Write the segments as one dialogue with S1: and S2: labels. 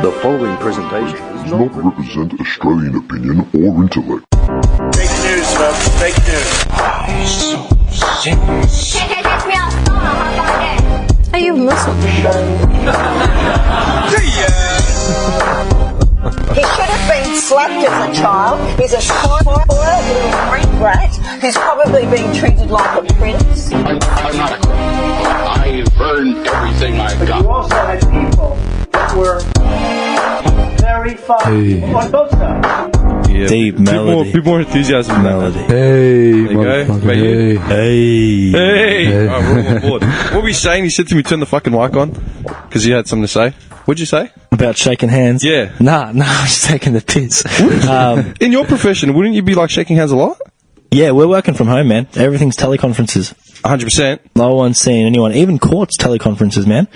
S1: The following presentation
S2: does not represent Australian opinion or intellect.
S3: Fake news, folks. Fake news.
S4: He's so sick.
S5: Are you Muslim?
S6: He should have been slapped as a child. He's a spoiled little freak rat who's probably being treated like a prince.
S4: I'm not a criminal. I've earned everything I've got.
S3: You also had people that were very fun on both sides.
S7: Yeah,
S8: deep melody.
S7: Bit more enthusiasm.
S8: Melody.
S7: There you go.
S8: Hey.
S7: Hey. Alright, we're all on board. What were you saying? You said to me, turn the fucking mic on. Because you had something to say. What'd you say?
S8: About shaking hands?
S7: Yeah.
S8: Nah, I'm just taking the piss.
S7: In your profession, wouldn't you be like shaking hands a lot?
S8: Yeah, we're working from home, man. Everything's teleconferences.
S7: 100%.
S8: No one's seeing anyone. Even courts teleconferences, man.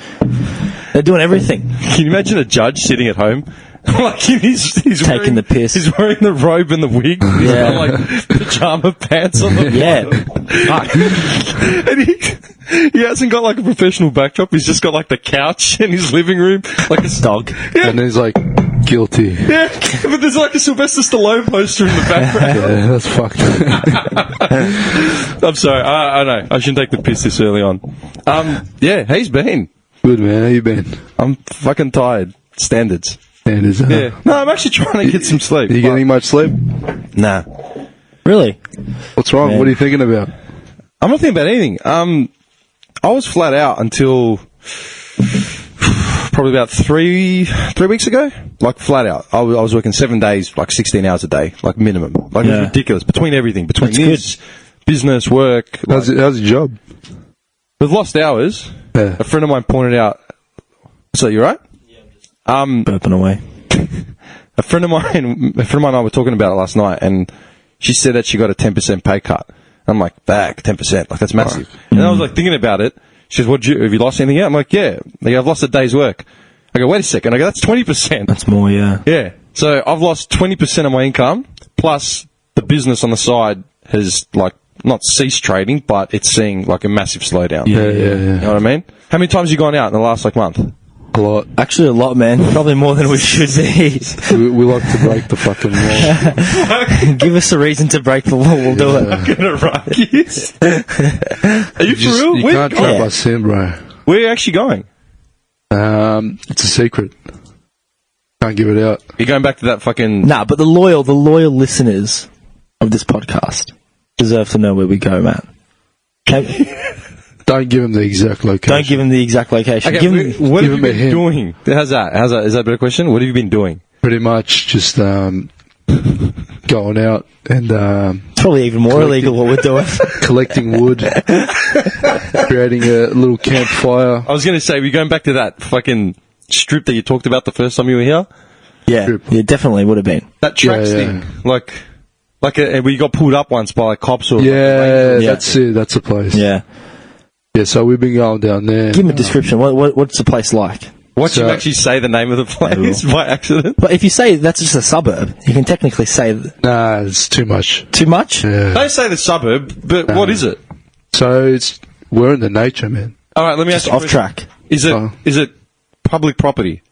S8: They're doing everything.
S7: Can you imagine a judge sitting at home? Like he's
S8: taking
S7: wearing,
S8: the piss.
S7: He's wearing the robe and the wig. He's
S8: Yeah.
S7: got like pajama pants on the
S8: Yeah.
S7: And he hasn't got like a professional backdrop. He's just got like the couch in his living room, like a
S8: Dog.
S7: Yeah.
S9: And he's like, guilty.
S7: Yeah, but there's like a Sylvester Stallone poster in the background.
S9: Yeah, that's fucked.
S7: I'm sorry. I know. I shouldn't take the piss this early on. Yeah, he's been.
S9: Good, man. How you been?
S7: I'm fucking tired. Standards.
S9: And is
S7: Yeah. No, I'm actually trying to get some sleep.
S9: Are you getting much sleep?
S7: Nah.
S8: Really?
S9: What's wrong?
S8: Man.
S9: What are you thinking about?
S7: I'm not thinking about anything. I was flat out until probably about three weeks ago. Like flat out. I was working 7 days, like 16 hours a day, like minimum. Like it was
S8: Yeah.
S7: ridiculous. Between everything, between
S8: That's
S7: this, business, work.
S9: How's your job?
S7: With lost hours,
S9: Yeah.
S7: a friend of mine pointed out. So you right?
S8: Burping away.
S7: A friend of mine and I were talking about it last night, and she said that she got a 10% pay cut. I'm like, back 10%, like that's massive. And I was like thinking about it. She says, have you lost anything yet? I'm like, yeah. They go, I've lost a day's work. I go, wait a second. I go, that's 20%.
S8: That's more, yeah.
S7: Yeah. So I've lost 20% of my income, plus the business on the side has like not ceased trading, but it's seeing like a massive slowdown.
S9: Yeah.
S7: You know what I mean? How many times have you gone out in the last like month?
S9: A lot.
S8: Actually, a lot, man. Probably more than we should be.
S9: We like to break the fucking wall.
S8: Give us a reason to break the law. We'll do it.
S7: Gonna rock you. Are you for real?
S9: You
S7: Where
S9: can't
S7: you going?
S9: trap us in, bro.
S7: Where are you actually going?
S9: It's a secret. Can't give it out.
S7: You're going back to that fucking...
S8: Nah, but the loyal listeners of this podcast deserve to know where we go, man.
S9: Don't give him the exact location.
S8: Don't give them the exact location.
S7: Okay,
S8: Give them,
S7: what
S9: give
S7: have you
S9: him a
S7: been
S9: hint.
S7: doing? How's that? Is that a better question? What have you been doing?
S9: Pretty much just going out and
S8: it's probably even more illegal what we're doing.
S9: collecting wood, creating a little campfire.
S7: I was going to say, we're going back to that fucking strip that you talked about the first time you were here.
S8: Yeah, definitely would have been.
S7: That tracks
S9: Yeah.
S7: thing. Like where you got pulled up once by like cops or...
S9: Yeah,
S8: Yeah.
S9: that's it. That's the place.
S8: Yeah.
S9: Yeah, so we've been going down there.
S8: Give them a description. What's the place like?
S7: Watch
S9: So-
S7: you actually say the name of the place by accident.
S8: But if you say that's just a suburb, you can technically say
S9: Nah, it's too much.
S8: too much.
S9: Yeah.
S7: Don't say the suburb, but what is it?
S9: So we're in the nature, man.
S7: All right, let me
S8: Just
S7: ask you a
S8: off
S7: question.
S8: track.
S7: Is
S9: Oh.
S7: it public property?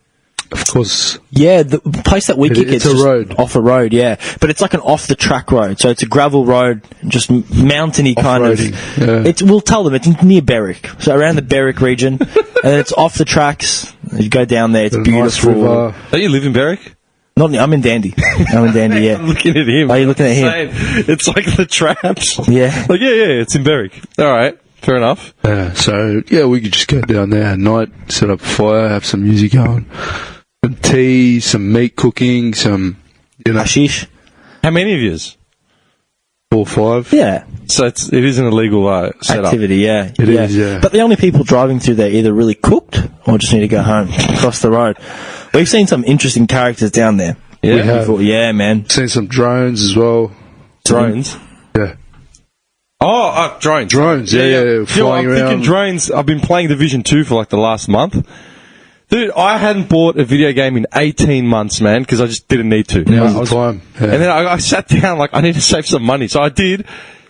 S9: Of course.
S8: Yeah, the place that we kick
S9: it's
S8: it's
S9: a
S8: just
S9: road.
S8: off a road, yeah. But it's like an off the track road, so it's a gravel road, just mountainy kind of.
S9: Off-roading, yeah.
S8: We'll tell them it's near Berwick, so around the Berwick region, and then it's off the tracks. You go down there, it's
S9: Got a nice
S8: beautiful.
S9: river.
S7: Don't you live in Berwick?
S8: I'm in Dandy. I'm in Dandy,
S7: I'm
S8: yeah.
S7: looking at him.
S8: Are you looking at him?
S7: Saying, it's like the traps.
S8: Yeah.
S7: Like, yeah, it's in Berwick. All right, fair enough.
S9: So we could just go down there at night, set up a fire, have some music going, some tea, some meat cooking, some,
S8: Hashish.
S7: How many of yous?
S9: 4 or 5.
S8: Yeah.
S7: So it is an illegal setup.
S8: Activity, yeah.
S9: It is, yeah.
S8: But the only people driving through there either really cooked or just need to go home across the road. We've seen some interesting characters down there.
S7: Yeah.
S9: We have.
S8: Before. Yeah, man.
S9: Seen some drones as well.
S7: Drones.
S9: Yeah.
S7: Oh, drones.
S9: Drones, yeah,
S7: You know,
S9: flying
S7: I'm
S9: around.
S7: thinking drones. I've been playing Division 2 for like the last month. Dude, I hadn't bought a video game in 18 months, man, because I just didn't need to.
S9: Now's the time. Yeah.
S7: And then I sat down, like, I need to save some money. So I did.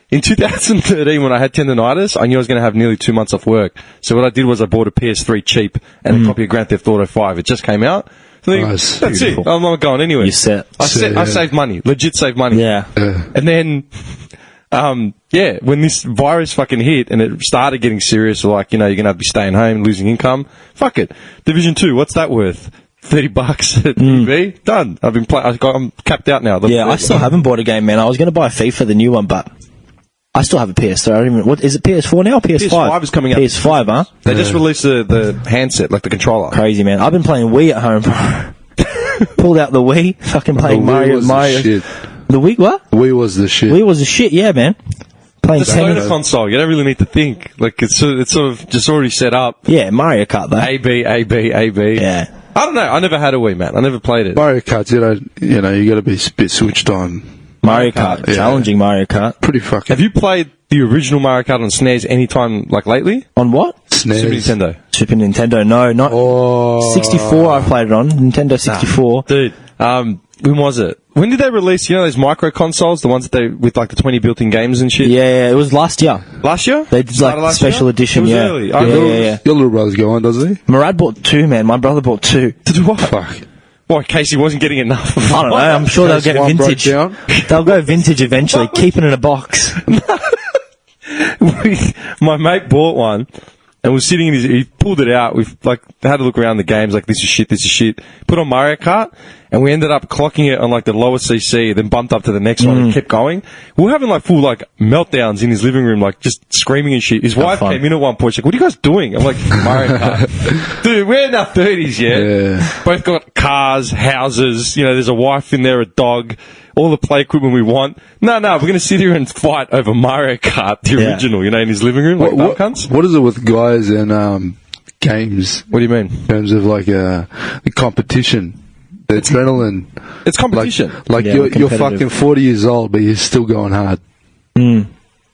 S7: In 2013, when I had tendonitis, I knew I was going to have nearly 2 months off work. So what I did was I bought a PS3 cheap and a copy of Grand Theft Auto 5. It just came out.
S9: Nice.
S7: That's
S9: Beautiful.
S7: it. I'm not going anywhere.
S8: You set.
S7: I
S9: Yeah.
S7: saved money. Legit saved money.
S8: Yeah.
S7: And then, when this virus fucking hit and it started getting serious, like, you're going to have to be staying home, losing income, fuck it. Division 2, what's that worth? $30 at EB? Done. I'm capped out now.
S8: Yeah, I still haven't bought a game, man. I was going to buy FIFA, the new one, but I still have a PS3. I don't even. What is it? PS4 now? Or PS5?
S7: PS5 is coming out.
S8: PS5, huh?
S7: They just released the handset, like the controller.
S8: Crazy, man. I've been playing Wii at home, bro. Pulled out the Wii, fucking playing
S9: Wii
S8: Mario.
S9: was the shit.
S8: The Wii, what?
S9: Wii was the shit.
S8: Wii was the shit, yeah, man. Playing
S7: The
S8: 10
S7: Sony
S8: minutes.
S7: console, you don't really need to think. Like, it's sort of just already set up.
S8: Yeah, Mario Kart, though.
S7: A-B.
S8: Yeah.
S7: I don't know. I never had a Wii, man. I never played it.
S9: Mario Kart, you got to be a bit switched on.
S8: Mario Kart.
S9: Yeah.
S8: Challenging Mario Kart.
S9: Pretty fucking.
S7: Have you played the original Mario Kart on SNES anytime, like, lately?
S8: On what?
S9: SNES?
S7: Super Nintendo.
S8: Super Nintendo, no, not.
S9: Oh.
S8: 64 I played it on. Nintendo 64.
S7: Dude, when was it? When did they release, those micro consoles, the ones that with like the 20 built-in games and shit?
S8: Yeah, it was last year.
S7: Last year?
S8: They did
S7: Started
S8: like
S7: last
S8: special
S7: year?
S8: edition,
S7: It was
S8: yeah.
S7: early.
S8: Yeah.
S9: Your little brother's going, doesn't he?
S8: Murad bought 2, man. My brother bought 2.
S7: To do what?
S9: Fuck.
S7: Why, Casey wasn't getting enough?
S8: I don't know. I'm sure they'll get
S9: One broke
S8: vintage.
S9: down.
S8: They'll go vintage eventually. Keep it in a box.
S7: My mate bought one and was sitting in he pulled it out. We've had a look around the games, like, this is shit. Put on Mario Kart, and we ended up clocking it on like the lower CC, then bumped up to the next one and kept going. We were having like full like meltdowns in his living room, like just screaming and shit. His wife
S8: fun.
S7: came in at one point, she's like, "What are you guys doing?" I'm like, "Mario Kart." Dude, we're in our 30s,
S9: Yeah.
S7: Both got cars, houses, there's a wife in there, a dog, all the play equipment we want. No, we're going to sit here and fight over Mario Kart, the
S8: Yeah.
S7: original, in his living room, like
S9: What,
S7: cunts.
S9: what is it with guys and games
S7: What do you mean?
S9: in terms of like the competition, the adrenaline?
S7: It's competition.
S9: Like
S8: Yeah,
S9: you're
S8: we're competitive.
S9: fucking 40 years old, but you're still going hard.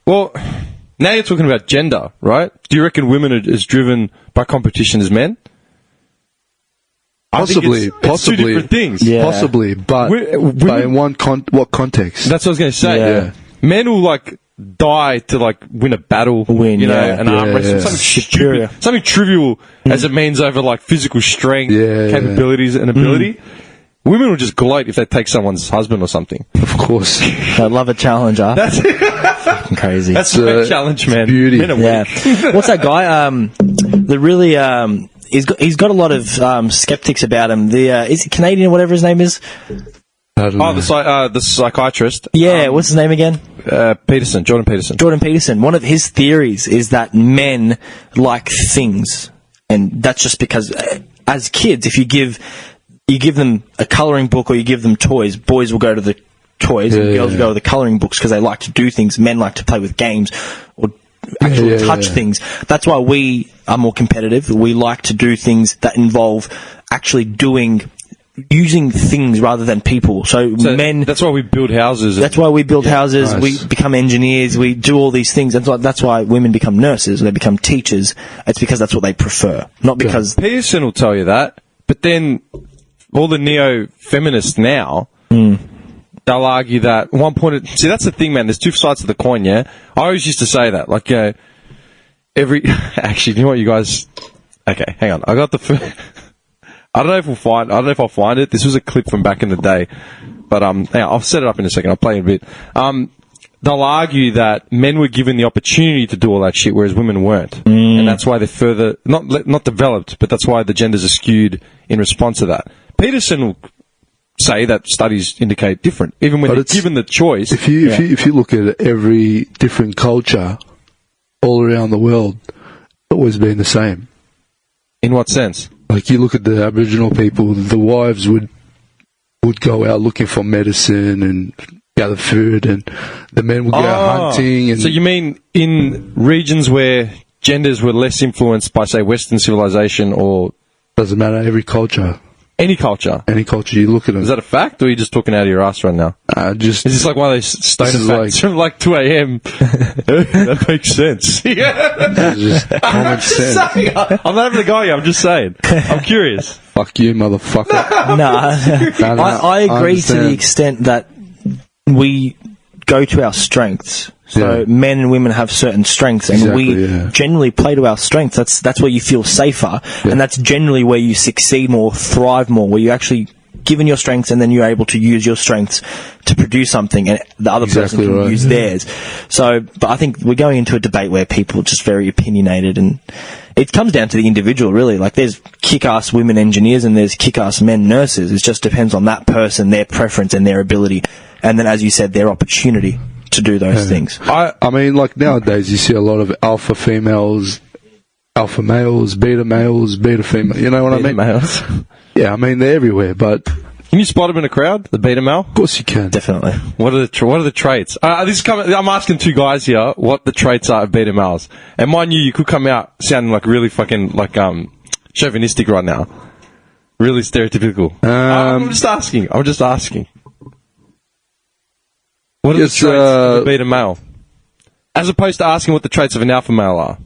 S7: Well, now you're talking about gender, right? Do you reckon women are as driven by competition as men? I think
S9: Possibly,
S7: it's two different things.
S8: Yeah.
S9: Possibly, but
S7: Women-
S9: but in what context?
S7: That's what I was going to say.
S8: Yeah.
S7: Men will die to win a battle,
S8: Win, yeah.
S7: an arm
S9: Yeah,
S7: wrestle,
S9: yeah.
S7: something
S8: Superior.
S7: stupid, something trivial as it means over physical strength,
S9: Yeah, yeah.
S7: capabilities, and ability. Women will just gloat if they take someone's husband or something.
S9: Of course.
S8: I love a challenger.
S7: That's
S8: Fucking crazy.
S7: that's the challenge, man.
S9: beauty.
S7: Men are
S8: Yeah.
S7: weak.
S8: What's that guy? The really he's got a lot of skeptics about him. Is he Canadian or whatever his name is?
S9: I don't
S7: Oh,
S9: know.
S7: the psychiatrist.
S8: Yeah, what's his name again?
S7: Jordan Peterson.
S8: Jordan Peterson. One of his theories is that men like things, and that's just because as kids, if you give them a colouring book or you give them toys, boys will go to the toys and girls will go to the colouring books because they like to do things. Men like to play with games or actually touch things. That's why we are more competitive. We like to do things that involve actually using things rather than people. So men.
S7: That's why we build houses.
S8: That's why we build houses,
S9: nice.
S8: we become engineers, we do all these things. That's why women become nurses, they become teachers. It's because that's what they prefer, not because...
S7: Peterson will tell you that, but then all the neo-feminists now, they'll argue that at one point... See, that's the thing, man. There's two sides to the coin, yeah? I always used to say that. Actually, you know what, you guys... Okay, hang on. I got the... I don't know if I'll find it. This was a clip from back in the day. But hang on, I'll set it up in a second. I'll play it a bit. They'll argue that men were given the opportunity to do all that shit, whereas women weren't. And that's why they're further, not developed, but that's why the genders are skewed in response to that. Peterson will say that studies indicate different, even when
S9: But
S7: they're
S9: it's-
S7: given the choice.
S9: If you look at every different culture all around the world, it's always been the same.
S7: In what sense?
S9: Like you look at the Aboriginal people, the wives would go out looking for medicine and gather food, and the men would go out hunting. And
S7: So you mean in regions where genders were less influenced by, say, Western civilization or
S9: doesn't matter, every culture,
S7: any culture?
S9: any culture you look at them.
S7: Is that a fact, or are you just talking out of your ass right now?
S9: Just
S7: Is this like one of those stoner
S9: This is
S7: facts from 2 a.m.? That makes sense. Yeah.
S9: just common sense.
S7: I'm not having a go at you, I'm just saying. I'm curious.
S9: Fuck you, motherfucker.
S8: No, I agree to the
S9: understand.
S8: extent that we go to our strengths. So
S9: Yeah.
S8: men and women have certain strengths, and
S9: Exactly,
S8: we
S9: yeah.
S8: generally play to our strengths. That's where you feel safer, and that's generally where you succeed more, thrive more, where you actually given your strengths and then you're able to use your strengths to produce something, and the other person
S9: Exactly
S8: can
S9: right,
S8: use
S9: yeah.
S8: theirs. So, but I think we're going into a debate where people are just very opinionated, and it comes down to the individual, really. Like, there's kick-ass women engineers and there's kick-ass men nurses. It just depends on that person, their preference and their ability, and then, as you said, their opportunity to do those things.
S9: I mean, like nowadays, you see a lot of alpha females, alpha males, beta males, beta female. You know what I mean?
S7: Males.
S9: Yeah, I mean they're everywhere, but of
S7: Can you spot them in a crowd? The beta male.
S9: course you can.
S8: Definitely.
S7: What are the traits? I'm asking two guys here what the traits are of beta males. And mind you can come out sounding like really fucking like chauvinistic right now, really stereotypical. I'm just asking. What are the
S9: Yes,
S7: traits of a beta male, as opposed to asking what the traits of an alpha male are?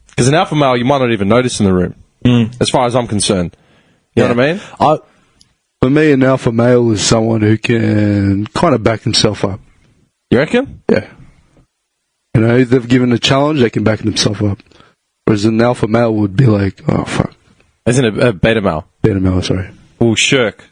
S7: Because an alpha male you might not even notice in the room, as far as I'm concerned. You know what I mean?
S9: For me, an alpha male is someone who can kind of back himself up.
S7: You reckon?
S9: Yeah. You know, if they've given a challenge, they can back themselves up. Whereas an alpha male would be like, oh, fuck.
S7: Isn't it a beta male?
S9: Beta male, sorry.
S7: Will shirk.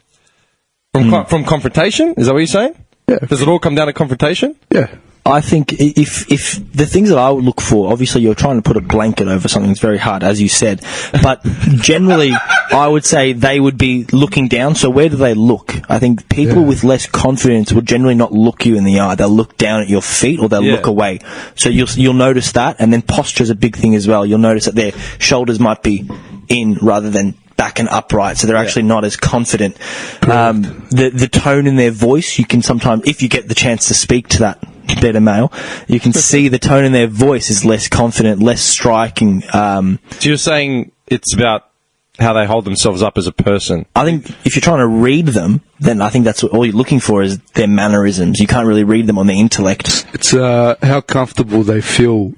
S7: From confrontation? Is that what you're saying?
S9: Yeah.
S7: Does it all come down to confrontation?
S9: Yeah.
S8: I think if the things that I would look for, obviously you're trying to put a blanket over something that's very hard, as you said, but generally I would say they would be looking down. So where do they look? I think people with less confidence will generally not look you in the eye. They'll look down at your feet or they'll look away. So you'll notice that, and then posture is a big thing as well. You'll notice that their shoulders might be in rather than back and upright, so they're actually not as confident. The tone in their voice, you can sometimes, if you get the chance to speak to that beta male, you can see the tone in their voice is less confident, less striking.
S7: So you're saying it's about how they hold themselves up as a person.
S8: I think if you're trying to read them, then I think that's what all you're looking for is their mannerisms. You can't really read them on their intellect.
S9: It's how comfortable they feel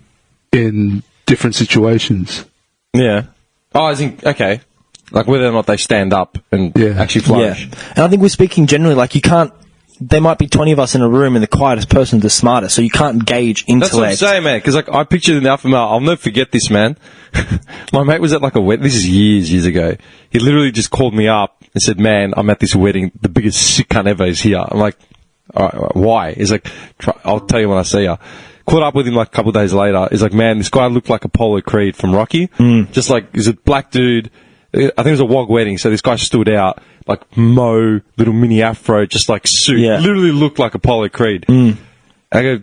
S9: in different situations.
S7: Yeah. Oh, I think, okay. Like whether or not they stand up and actually flourish.
S8: Yeah. And I think we're speaking generally, like, you can't, there might be 20 of us in a room and the quietest person's the smartest, so you can't gauge intellect.
S7: That's what I'm saying, man, because like, I pictured an alpha male. I'll never forget this, man. My mate was at like a wedding. This is years ago. He literally just called me up and said, man, I'm at this wedding. The biggest sick cunt ever is here. I'm like, all right, why? He's like, I'll tell you when I see you. Caught up with him like a couple of days later. He's like, man, this guy looked like Apollo Creed from Rocky. Just like, he's a black dude. I think it was a WOG wedding, so this guy stood out, like Mo, little mini afro, just like suit.
S8: Yeah.
S7: Literally looked like Apollo Creed. I go,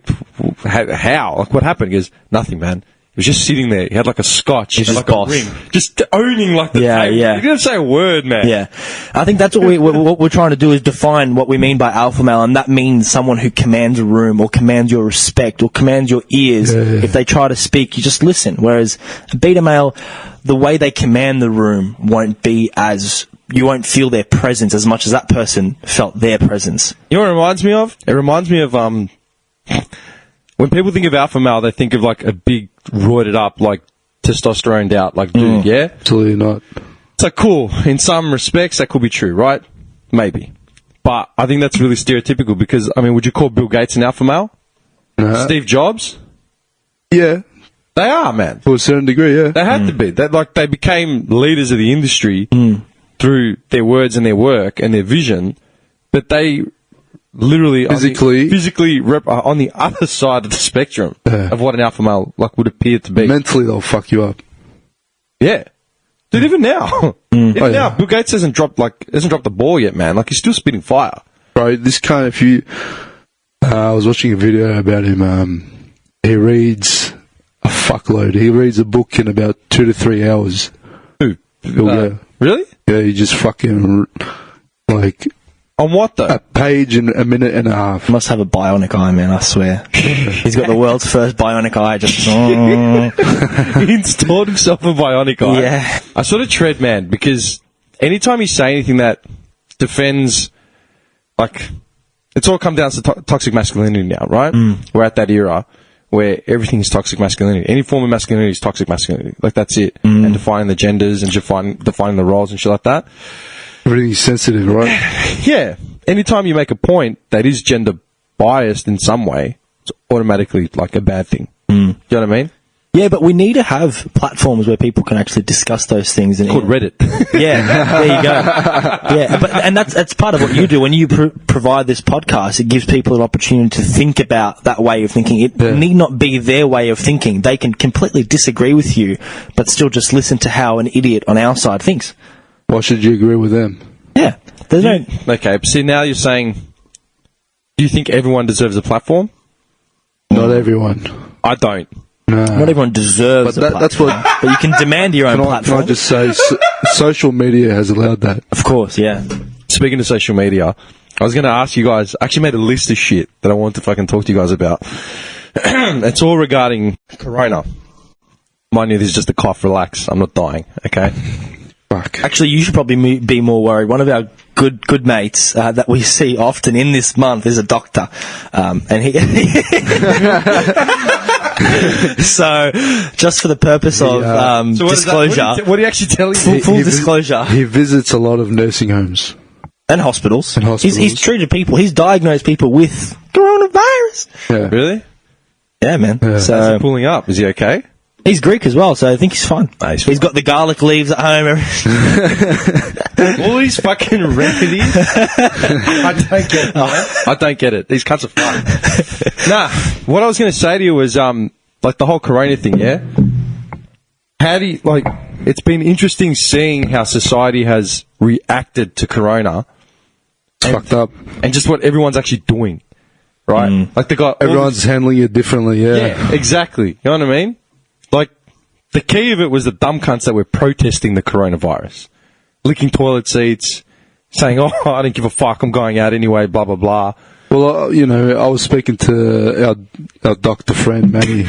S7: how? Like, what happened? He goes, nothing, man. He was just sitting there. He had like a scotch
S8: He's
S7: and
S8: just
S7: like
S8: boss.
S7: a ring. Just owning like the
S8: Yeah,
S7: table.
S8: yeah.
S7: He didn't say a word, man.
S8: Yeah. I think that's what we're trying to do is define what we mean by alpha male, and that means someone who commands a room or commands your respect or commands your ears. If they try to speak, you just listen. Whereas a beta male, the way they command the room won't be as, you won't feel their presence as much as that person felt their presence.
S7: You know what it reminds me of? It reminds me of, when people think of alpha male, they think of like a big, roided up, like testosteroned out, like dude, yeah?
S9: Absolutely not.
S7: So cool. In some respects, that could be true, right? Maybe. But I think that's really stereotypical because, I mean, would you call Bill Gates an alpha male? Steve Jobs?
S9: Yeah,
S7: They are, man.
S9: to a certain degree, yeah.
S7: They had to be. They became leaders of the industry through their words and their work and their vision, but they literally
S9: Physically.
S7: on the other side of the spectrum of what an alpha male like would appear to be.
S9: Mentally, they'll fuck you up.
S7: Yeah. Dude, even now. Even
S9: Oh,
S7: now,
S9: yeah.
S7: Bill Gates hasn't dropped the ball yet, man. Like, he's still spitting fire.
S9: Bro, this kind of, I was watching a video about him, he reads a fuckload. He reads a book in about 2 to 3 hours.
S7: Who?
S9: Yeah.
S7: Really?
S9: Yeah, he just fucking, like,
S7: On what, though?
S9: a page in a minute and a half.
S8: Must have a bionic eye, man, I swear. He's got the world's first bionic eye, just...
S7: He installed himself a bionic eye.
S8: Yeah.
S7: I sort of tread, man, because anytime you say anything that defends, like, it's all come down to toxic masculinity now, right? We're at that era where everything is toxic masculinity. Any form of masculinity is toxic masculinity. Like, that's it. And defining the genders and defining the roles and shit like that.
S9: Everything's sensitive, right?
S7: Yeah. Anytime you make a point that is gender biased in some way, automatically like a bad thing. Do you know what I mean?
S8: Yeah, but we need to have platforms where people can actually discuss those things. And
S7: Called Reddit.
S8: Yeah, there you go. Yeah, and that's part of what you do when you provide this podcast. It gives people an opportunity to think about that way of thinking. It need not be their way of thinking. They can completely disagree with you, but still just listen to how an idiot on our side thinks.
S9: Why should you agree with them?
S8: Yeah, there's no.
S7: Okay, but see, now you're saying, do you think everyone deserves a platform?
S9: Not everyone.
S7: I don't.
S9: No.
S8: Not everyone deserves
S9: But
S8: a platform.
S9: that's what.
S8: But you can demand your own
S9: Can
S8: platform.
S9: I just say, social media has allowed that.
S8: Of course, yeah.
S7: Speaking of social media, I was going to ask you guys, I actually made a list of shit that I wanted to fucking talk to you guys about. It's all regarding Corona. Mind you, this is just a cough, relax. I'm not dying, okay?
S9: Fuck.
S8: Actually, you should probably be more worried. One of our good mates that we see often in this month is a doctor, and he. So, just for the purpose of
S7: So what is that?
S8: disclosure,
S7: What do you actually tell you?
S8: full disclosure,
S9: He visits a lot of nursing homes.
S8: and hospitals.
S9: And hospitals.
S8: He's treated people. He's diagnosed people with coronavirus.
S9: Yeah.
S7: Really?
S8: Yeah, man.
S9: Yeah.
S7: How's
S8: So
S7: he pulling up? Is he okay?
S8: he's Greek as well, so I think he's fine.
S7: Nice.
S8: He's got the garlic leaves at home.
S7: All these fucking remedies. I don't get it. Man. I don't get it. These cunts are fun. Nah, what I was going to say to you was, like the whole Corona thing, yeah? How do you, like, it's been interesting seeing how society has reacted to Corona
S9: It's fucked up.
S7: and just what everyone's actually doing, right? Like they got all
S9: Everyone's handling it differently,
S7: Yeah, exactly. You know what I mean? Like, the key of it was the dumb cunts that were protesting the coronavirus. Licking toilet seats, saying, oh, I don't give a fuck, I'm going out anyway, blah, blah, blah.
S9: Well, I was speaking to our doctor friend, Manny.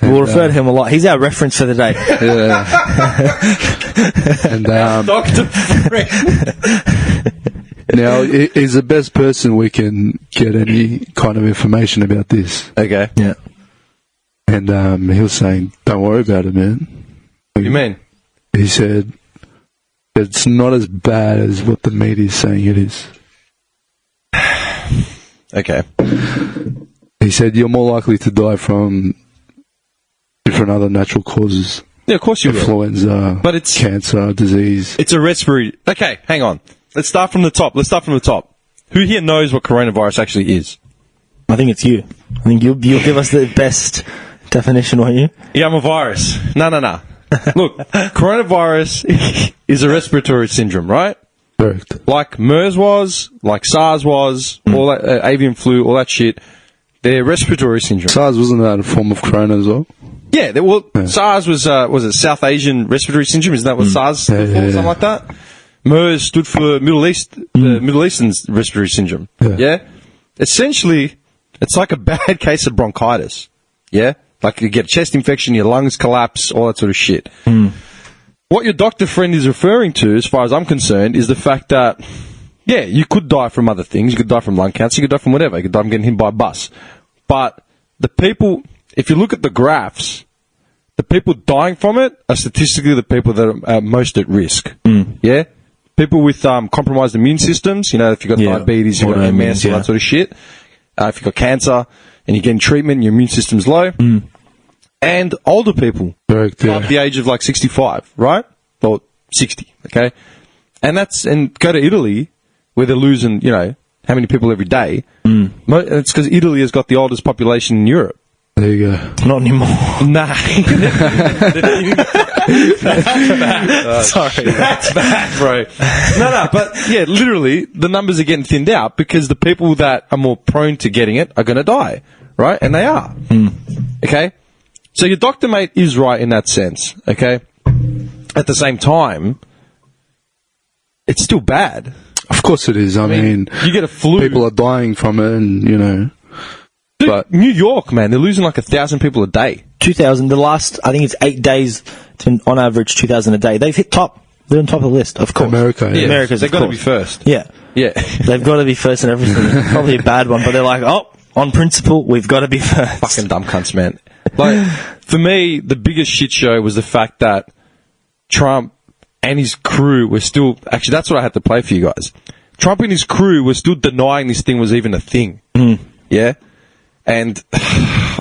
S8: We'll refer to him a lot. He's our reference for the day.
S9: Yeah. And
S7: Dr. Frank.
S9: now, he's the best person we can get any kind of information about this.
S7: Okay.
S8: Yeah.
S9: And he was saying, don't worry about it, man.
S7: What do you mean?
S9: He said, it's not as bad as what the media is saying it is.
S7: Okay.
S9: He said, you're more likely to die from different other natural causes.
S7: Yeah, of course you will.
S9: Influenza,
S7: But it's-
S9: cancer, disease.
S7: It's a respiratory... Okay, hang on. Let's start from the top. Who here knows what coronavirus actually is?
S8: I think it's you. I think you'll give us the best definition, won't you?
S7: Yeah, I'm a virus. No. Look, coronavirus is a respiratory syndrome, right?
S9: Correct.
S7: Like MERS was, like SARS was, all that avian flu, all that shit. They're respiratory syndrome.
S9: SARS wasn't that a form of corona as well?
S7: Yeah, SARS was it South Asian respiratory syndrome? Isn't that what SARS stood for?
S9: Yeah.
S7: Something like that. MERS stood for Middle East, the Middle Eastern respiratory syndrome. Yeah. Essentially, it's like a bad case of bronchitis. Yeah, like you get a chest infection, your lungs collapse, all that sort of shit. What your doctor friend is referring to, as far as I'm concerned, is the fact that, yeah, you could die from other things. You could die from lung cancer. You could die from whatever. You could die from getting hit by a bus. But the people, if you look at the graphs, the people dying from it are statistically the people that are most at risk. Yeah? People with compromised immune systems, if you've got diabetes, you've got
S8: Autoimmune,
S7: MS, all that sort of shit. If you've got cancer and you're getting treatment, your immune system's low. And older people.
S9: Correct, yeah.
S7: Up the age of like 65, right? Or 60, okay? And go to Italy, where they're losing, how many people every day. It's because Italy has got the oldest population in Europe.
S9: There you go.
S8: Not anymore.
S7: Nah.
S8: Sorry.
S7: That's bad, bro. No, but yeah, literally, the numbers are getting thinned out because the people that are more prone to getting it are going to die, right? And they are. Okay? So your doctor mate is right in that sense, okay? At the same time, it's still bad.
S9: Of course it is. I mean,
S7: you get a flu.
S9: people are dying from it, and
S7: Dude,
S9: but
S7: New York, man, they're losing like 1,000 people a day.
S8: 2,000. The last, I think it's 8 days, it's been on average 2,000 a day. They've hit top. They're on top of the list, of course.
S9: America, yeah.
S8: America's,
S7: They've
S8: of
S7: got to be
S8: course.
S7: first.
S8: Yeah.
S7: Yeah.
S8: They've got to be first in everything. Probably a bad one, but they're like, on principle, we've got to be first.
S7: Fucking dumb cunts, man. Like, for me, the biggest shit show was the fact that Trump and his crew were still... Actually, that's what I had to play for you guys. Trump and his crew were still denying this thing was even a thing. Yeah? And,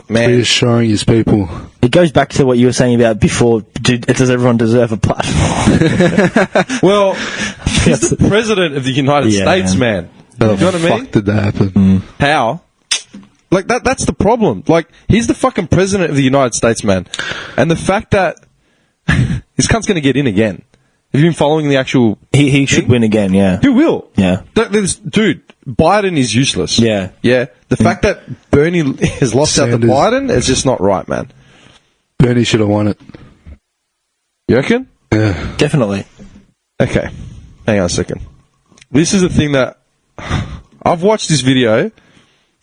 S7: man,
S9: Reassuring his people.
S8: It goes back to what you were saying about before. Does everyone deserve a platform?
S7: well, he's the president of the United States, man.
S9: How
S7: You know what I
S9: the
S7: mean?
S9: fuck did that happen?
S7: How? Like, that's the problem. Like, he's the fucking president of the United States, man. And the fact that this cunt's going to get in again. Have you been following the actual...
S8: He should win again, yeah.
S7: Who will?
S8: Yeah.
S7: Dude, Biden is useless.
S8: Yeah.
S7: Yeah. The fact that Bernie has lost out to
S9: Sanders.
S7: Biden is just not right, man.
S9: Bernie should have won it.
S7: You reckon?
S9: Yeah.
S8: Definitely.
S7: Okay. Hang on a second. This is the thing that... I've watched this video...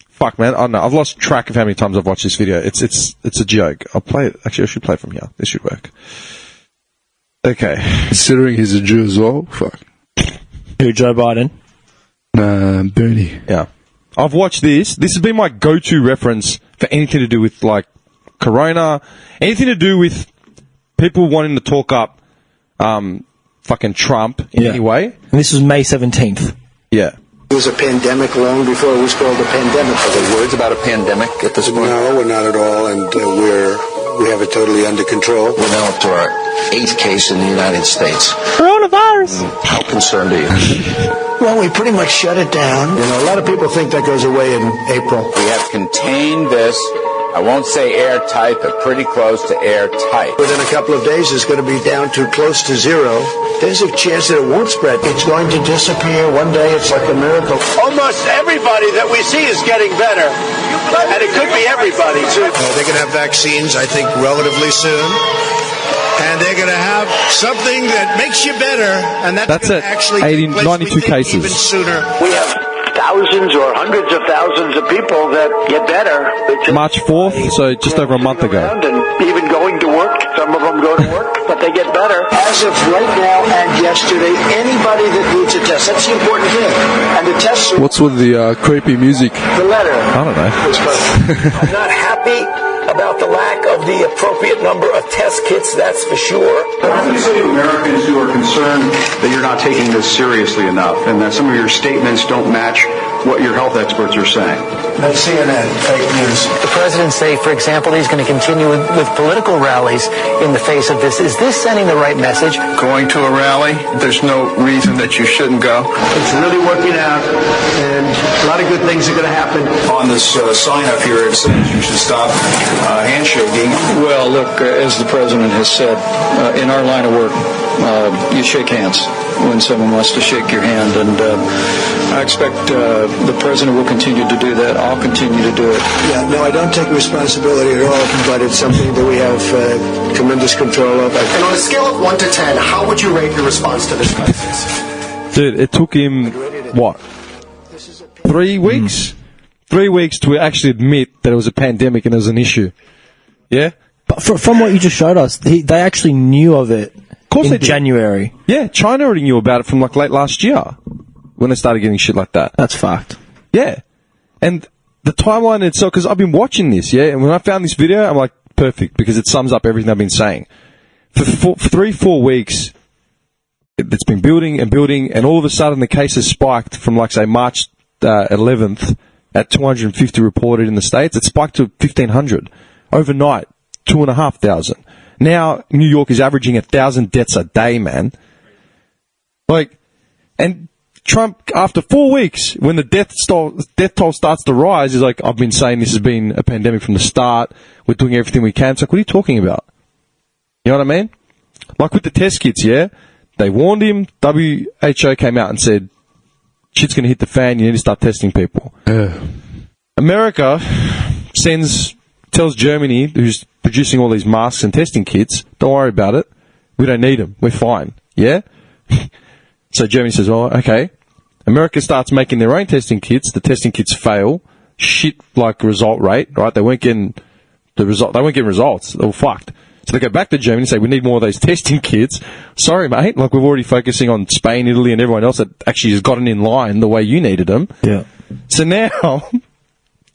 S7: Fuck, man. I don't know. I've lost track of how many times I've watched this video. It's a joke. I'll play it. Actually, I should play it from here. This should work. Okay.
S9: Considering he's a Jew as well, fuck.
S8: Who, Joe Biden?
S9: Nah, Bernie.
S7: Yeah. I've watched this. This has been my go-to reference for anything to do with, like, Corona, anything to do with people wanting to talk up fucking Trump in any way.
S8: And this was May 17th.
S7: Yeah.
S1: It was a pandemic long before it was called a pandemic.
S4: Are there words about a pandemic at this point?
S1: No, we're not at all, and we have it totally under control.
S4: We're now up to our 8th case in the United States.
S8: Coronavirus!
S4: How concerned are you?
S1: Well, we pretty much shut it down. You know, a lot of people think that goes away in April.
S10: We have contained this. I won't say airtight, but pretty close to airtight.
S1: Within a couple of days, it's going to be down to close to zero. There's a chance that it won't spread. It's going to disappear. One day, it's like a miracle.
S3: Almost everybody that we see is getting better. And it could be everybody, too.
S1: They're going to have vaccines, I think, relatively soon. And they're going to have something that makes you better. And that's
S7: at
S1: going to actually
S7: 92
S1: we think
S7: cases.
S1: even sooner.
S3: We have thousands or hundreds of thousands of people that get better.
S7: March 4th, so just over a month ago.
S3: And even going to work. Some of them go to work, but they get better.
S1: As of right now and yesterday, anybody that needs a test, that's the important thing. And the tests are
S9: What's with the creepy music?
S1: the letter.
S7: I don't know.
S3: I'm not happy about the lack of the appropriate number of test kits, that's for sure.
S11: What do you say to Americans who are concerned that you're not taking this seriously enough and that some of your statements don't match what your health experts are saying?
S1: That's CNN, fake news.
S12: The president say, for example, he's going to continue with political rallies in the face of this. Is this sending the right message?
S11: Going to a rally, there's no reason that you shouldn't go.
S1: It's really working out, and a lot of good things are going to happen.
S11: On this sign up here, it says you should stop handshaking. Well, look, as the president has said, in our line of work, you shake hands when someone wants to shake your hand, and I expect the president will continue to do that. I'll continue to do it.
S1: Yeah, no, I don't take responsibility at all, but it's something that we have tremendous control of.
S12: And on a scale of 1 to 10, how would you rate your response to this crisis?
S7: Dude, it took him, what, 3 weeks? 3 weeks to actually admit that it was a pandemic and it was an issue. Yeah?
S8: But from what you just showed us, they actually knew of it
S7: course
S8: in
S7: they did.
S8: January.
S7: Yeah, China already knew about it from like late last year when they started getting shit like that.
S8: That's fucked.
S7: Yeah. And the timeline itself, because I've been watching this, yeah, and when I found this video, I'm like, perfect, because it sums up everything I've been saying. For 3-4 weeks, it's been building and building, and all of a sudden the cases spiked from, like, say, March 11th at 250 reported in the States. It spiked to 1,500. Overnight, 2,500. Now, New York is averaging 1,000 deaths a day, man. Like, and Trump, after 4 weeks, when the death toll starts to rise, is like, I've been saying this has been a pandemic from the start. We're doing everything we can. It's like, what are you talking about? You know what I mean? Like with the test kits, yeah? They warned him. WHO came out and said, shit's going to hit the fan. You need to start testing people. America tells Germany, who's producing all these masks and testing kits, don't worry about it. We don't need them. We're fine. Yeah? So Germany says, well, okay. America starts making their own testing kits. The testing kits fail. Shit like result rate, right? They weren't getting results. They were fucked. So they go back to Germany and say, we need more of those testing kits. Sorry, mate. Like, we're already focusing on Spain, Italy, and everyone else that actually has gotten in line the way you needed them.
S8: Yeah.
S7: So now,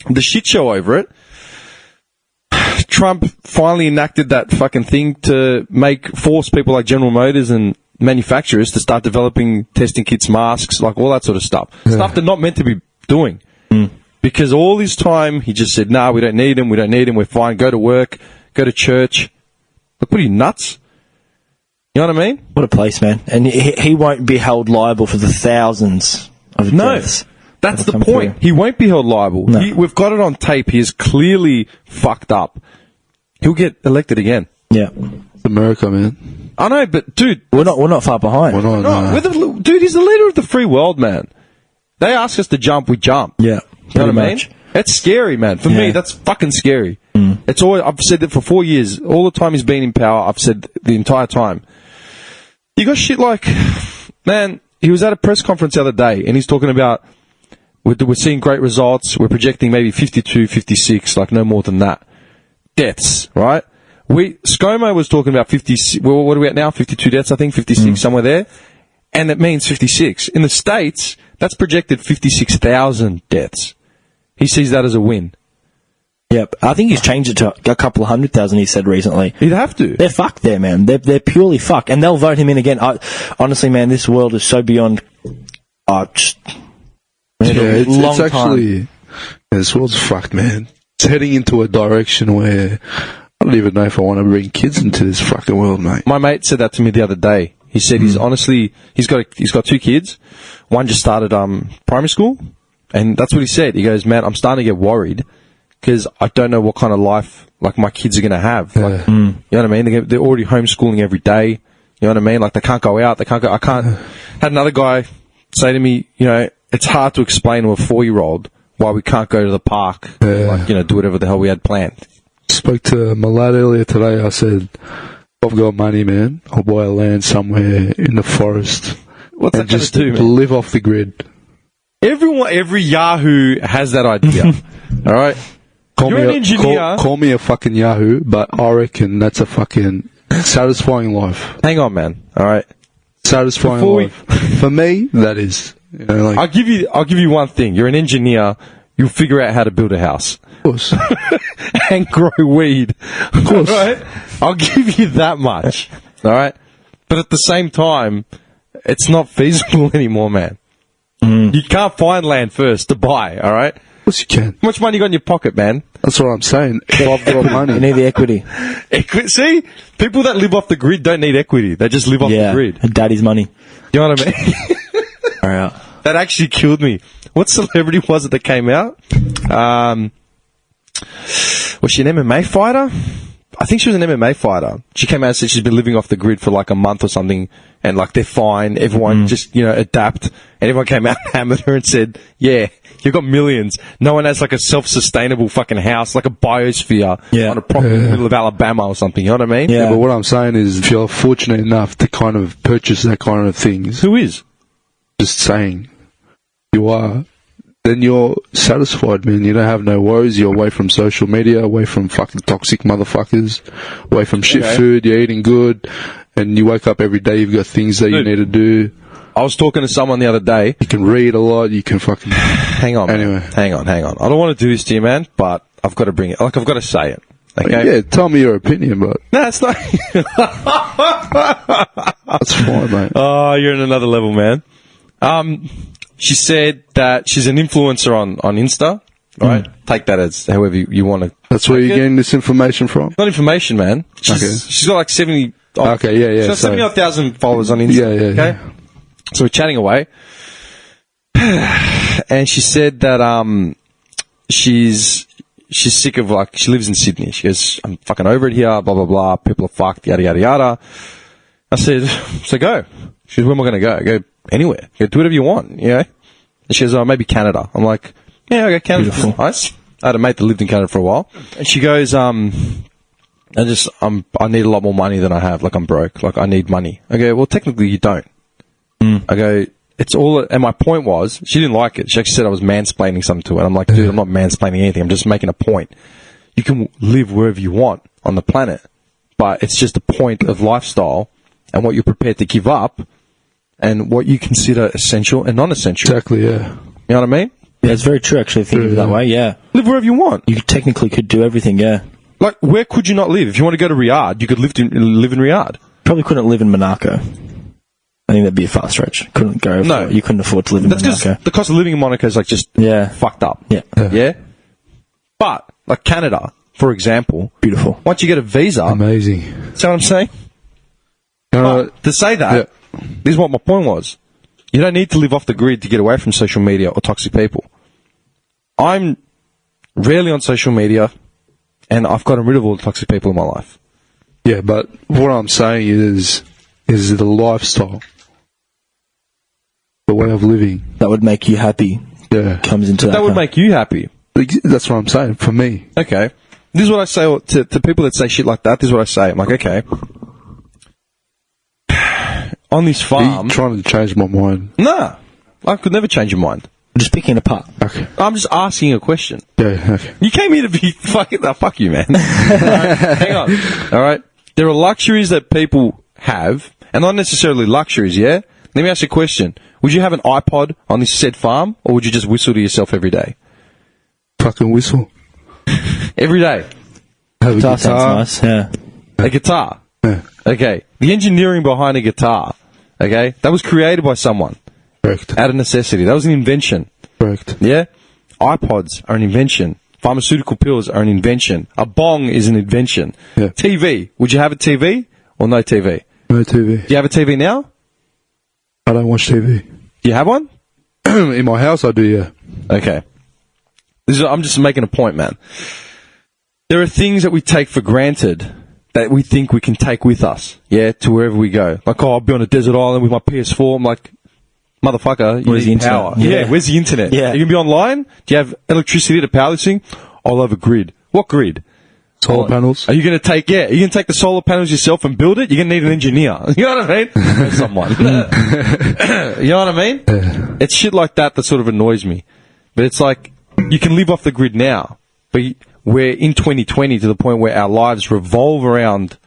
S7: the shit show over it, Trump finally enacted that fucking thing to force people like General Motors and manufacturers to start developing testing kits, masks, like all that sort of stuff. Yeah. Stuff they're not meant to be doing. Because all this time, he just said, nah, we don't need him, we're fine, go to work, go to church. Look, what are you, nuts? You know what I mean?
S8: What a place, man. And he won't be held liable for the thousands of deaths.
S7: That's the point. He won't be held liable.
S8: No.
S7: We've got it on tape. He is clearly fucked up. He'll get elected again.
S8: Yeah.
S9: It's America, man.
S7: I know, but dude,
S8: we're not far behind.
S9: We're not.
S7: No. Dude, he's the leader of the free world, man. They ask us to jump, we jump.
S8: Yeah.
S7: You know what I mean? That's scary, man. For me, that's fucking scary. It's always, I've said that for 4 years. All the time he's been in power, I've said the entire time. You got shit like, man, he was at a press conference the other day, and he's talking about, we're seeing great results, we're projecting maybe 52, 56, like no more than that. Deaths, right? ScoMo was talking about 50, well, what are we at now? 52 deaths, I think, 56, somewhere there. And it means 56. In the States, that's projected 56,000 deaths. He sees that as a win.
S8: Yep. I think he's changed it to a couple of 100,000, he said recently.
S7: He'd have to.
S8: They're fucked there, man. They're purely fucked. And they'll vote him in again. Honestly, man, this world is so beyond...
S9: It's actually... This world's fucked, man. It's heading into a direction where... I don't even know if I want to bring kids into this fucking world, mate.
S7: My mate said that to me the other day. He said he's honestly... He's got 2 kids. One just started primary school. And that's what he said. He goes, man, I'm starting to get worried because I don't know what kind of life like my kids are going to have. Like, you know what I mean? They're already homeschooling every day. You know what I mean? Like they can't go out. Had another guy say to me, you know, it's hard to explain to a 4-year-old why we can't go to the park, like, you know, do whatever the hell we had planned.
S9: Spoke to my lad earlier today. I said, I've got money, man. I'll buy a land somewhere in the forest.
S7: What's that
S9: just
S7: to do, man?
S9: Live off the grid.
S7: Every Yahoo has that idea. All right? You're an engineer.
S9: Call me a fucking Yahoo, but I reckon that's a fucking satisfying life.
S7: Hang on, man. All right?
S9: Satisfying life. For me, that is. You know, like,
S7: I'll give you one thing. You're an engineer. You'll figure out how to build a house.
S9: Of course.
S7: And grow weed.
S9: Of course.
S7: All right? I'll give you that much. All right? But at the same time, it's not feasible anymore, man. You can't find land first to buy, all right?
S9: Of course you can.
S7: How much money you got in your pocket, man?
S9: That's what I'm saying. I've got money.
S8: You need the equity.
S7: See? People that live off the grid don't need equity. They just live off the grid.
S8: Daddy's money.
S7: You know what I mean?
S8: All right.
S7: That actually killed me. What celebrity was it that came out? Was she an MMA fighter? I think she was an MMA fighter. She came out and said she's been living off the grid for like a month or something, and like they're fine. Everyone just, you know, adapt. And everyone came out and hammered her and said, yeah, you've got millions. No one has like a self-sustainable fucking house, like a biosphere on a property in the middle of Alabama or something. You know what I mean?
S9: Yeah, but what I'm saying is if you're fortunate enough to kind of purchase that kind of things.
S7: Who is?
S9: Just saying. You are. Then you're satisfied, man. You don't have no worries. You're away from social media, away from fucking toxic motherfuckers, away from shit food. You're eating good, and you wake up every day. You've got things that you need to do.
S7: I was talking to someone the other day.
S9: You can read a lot. You can fucking...
S7: Hang on.
S9: Anyway.
S7: Man. Hang on. I don't want to do this to you, man, but I've got to bring it. Like, I've got to say it. Okay?
S9: Yeah, tell me your opinion, but...
S7: No, it's not...
S9: That's fine, mate.
S7: Oh, you're in another level, man. She said that she's an influencer on Insta, right? Take that as however you want to.
S9: That's where you're getting this information from?
S7: Not information, man. She's got like 70...
S9: Okay, yeah.
S7: She's got 70,000 followers on Insta.
S9: Yeah.
S7: Okay? So we're chatting away. And she said that she's sick of, like, she lives in Sydney. She goes, I'm fucking over it here, blah, blah, blah. People are fucked, yada, yada, yada. I said, so go. She goes, where am I going to go? I go, anywhere. Go, do whatever you want, you know? And she goes, oh, maybe Canada. I'm like, yeah, okay, Canada's nice. I had a mate that lived in Canada for a while. And she goes, I need a lot more money than I have. Like, I'm broke. Like, I need money. I go, well, technically you don't. I go, it's all, and my point was, she didn't like it. She actually said I was mansplaining something to her. I'm like, dude, I'm not mansplaining anything. I'm just making a point. You can live wherever you want on the planet, but it's just a point of lifestyle and what you're prepared to give up and what you consider essential and non-essential.
S9: Exactly, yeah.
S7: You know what I mean?
S8: Yeah, it's very true, actually, thinking of it that way, yeah.
S7: Live wherever you want.
S8: You technically could do everything, yeah.
S7: Like, where could you not live? If you want to go to Riyadh, you could live in Riyadh.
S8: Probably couldn't live in Monaco. I think that'd be a far stretch. Couldn't go.
S7: No.
S8: You couldn't afford to live in
S7: That's because
S8: Monaco.
S7: the cost of living in Monaco is like just fucked up.
S8: Yeah.
S7: Yeah? But, like Canada, for example.
S8: Beautiful.
S7: Once you get a visa.
S9: Amazing.
S7: See what I'm saying? But to say that, this is what my point was. You don't need to live off the grid to get away from social media or toxic people. I'm rarely on social media, and I've gotten rid of all the toxic people in my life.
S9: Yeah, but what I'm saying is the lifestyle, the way of living
S8: that would make you happy.
S9: Yeah,
S8: comes into
S7: that would make you happy.
S9: That's what I'm saying. For me,
S7: okay. This is what I say to people that say shit like that. This is what I say. I'm like, okay, on this farm,
S9: are you trying to change my mind?
S7: Nah, I could never change your mind.
S8: Just picking it apart.
S9: Okay.
S7: I'm just asking a question.
S9: Yeah. Okay.
S7: You came here to be fucking. Oh, fuck you, man. Hang on. All right. There are luxuries that people have, and not necessarily luxuries. Yeah. Let me ask you a question. Would you have an iPod on this said farm, or would you just whistle to yourself every day?
S9: Fucking whistle.
S7: Every day.
S9: Have a
S8: Guitar
S9: guitar.
S8: sounds nice, yeah.
S7: A guitar.
S9: Yeah.
S7: Okay. The engineering behind a guitar, okay, that was created by someone.
S9: Correct.
S7: Out of necessity. That was an invention.
S9: Correct.
S7: Yeah? iPods are an invention. Pharmaceutical pills are an invention. A bong is an invention.
S9: Yeah.
S7: TV. Would you have a TV or no TV?
S9: No TV.
S7: Do you have a TV now?
S9: I don't watch TV.
S7: Do you have one?
S9: In my house, I do, yeah.
S7: Okay. I'm just making a point, man. There are things that we take for granted that we think we can take with us, yeah, to wherever we go. Like, oh, I'll be on a desert island with my PS4. I'm like, motherfucker, you
S8: Where's the
S7: need
S8: internet?
S7: power.
S8: Yeah.
S7: Where's the internet?
S8: Yeah.
S7: You can be online? Do you have electricity to power this thing? I'll have a grid. What grid?
S9: Solar panels.
S7: Are you going to take, the solar panels yourself and build it? You're going to need an engineer. You know what I mean? Or someone. You know what I mean? It's shit like that that sort of annoys me. But it's like, you can live off the grid now, but we're in 2020 to the point where our lives revolve around,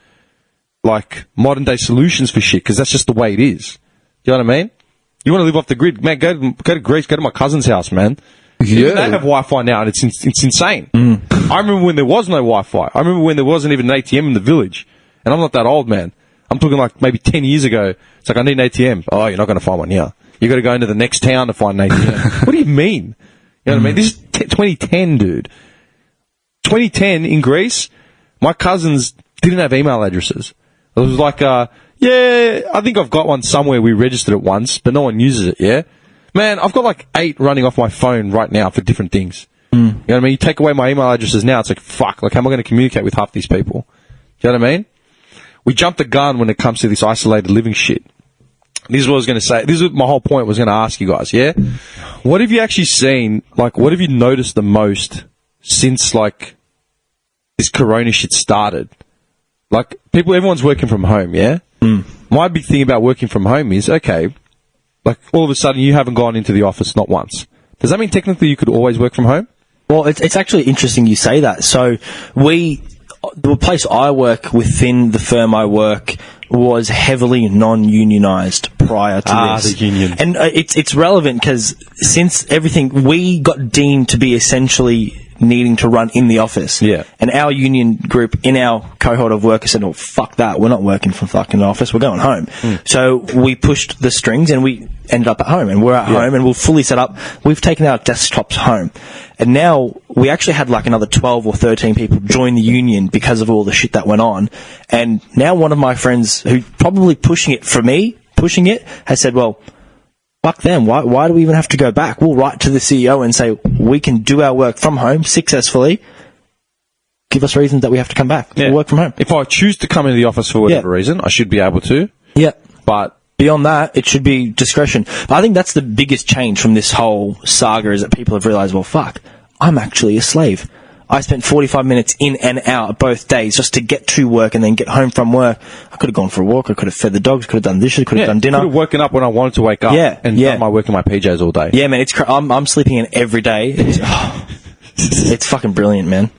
S7: like, modern day solutions for shit, because that's just the way it is. You know what I mean? You want to live off the grid, man, go to Greece, go to my cousin's house, man.
S9: Yeah.
S7: They have Wi-Fi now, and it's insane. I remember when there was no Wi-Fi. I remember when there wasn't even an ATM in the village. And I'm not that old, man. I'm talking like maybe 10 years ago. It's like, I need an ATM. Oh, you're not going to find one here. You got to go into the next town to find an ATM. What do you mean? You know what I mean? This is 2010, dude. 2010 in Greece, my cousins didn't have email addresses. It was like, I think I've got one somewhere. We registered it once, but no one uses it, yeah? Man, I've got like 8 running off my phone right now for different things. You know what I mean? You take away my email addresses now, it's like, fuck, like, how am I going to communicate with half these people? You know what I mean? We jumped the gun when it comes to this isolated living shit. This is what I was going to say. This is my whole point was going to ask you guys, yeah? What have you actually seen, like, what have you noticed the most since, like, this corona shit started? Like, everyone's working from home, yeah? My big thing about working from home is, okay, like, all of a sudden you haven't gone into the office not once. Does that mean technically you could always work from home?
S8: Well, it's actually interesting you say that. So the place I work within the firm I work was heavily non-unionized prior to this.
S7: The union.
S8: And it's relevant because since everything, we got deemed to be essentially needing to run in the office.
S7: Yeah.
S8: And our union group in our cohort of workers said, oh, fuck that. We're not working from fucking office. We're going home. So we pushed the strings and we ended up at home. And we're at home and we're fully set up. We've taken our desktops home. And now we actually had like another 12 or 13 people join the union because of all the shit that went on. And now one of my friends who's probably pushing it, has said, well, fuck them. Why do we even have to go back? We'll write to the CEO and say, we can do our work from home successfully. Give us reasons that we have to come back.
S7: Yeah.
S8: We'll work from home.
S7: If I choose to come into the office for whatever reason, I should be able to.
S8: Yeah.
S7: But
S8: beyond that, it should be discretion. But I think that's the biggest change from this whole saga is that people have realised, well, fuck, I'm actually a slave. I spent 45 minutes in and out both days just to get to work and then get home from work. I could have gone for a walk. I could have fed the dogs. Could have done dishes. Could have done dinner.
S7: Could have woken up when I wanted to wake up. And done my work in my PJs all day.
S8: Yeah, man. I'm sleeping in every day. It's fucking brilliant, man.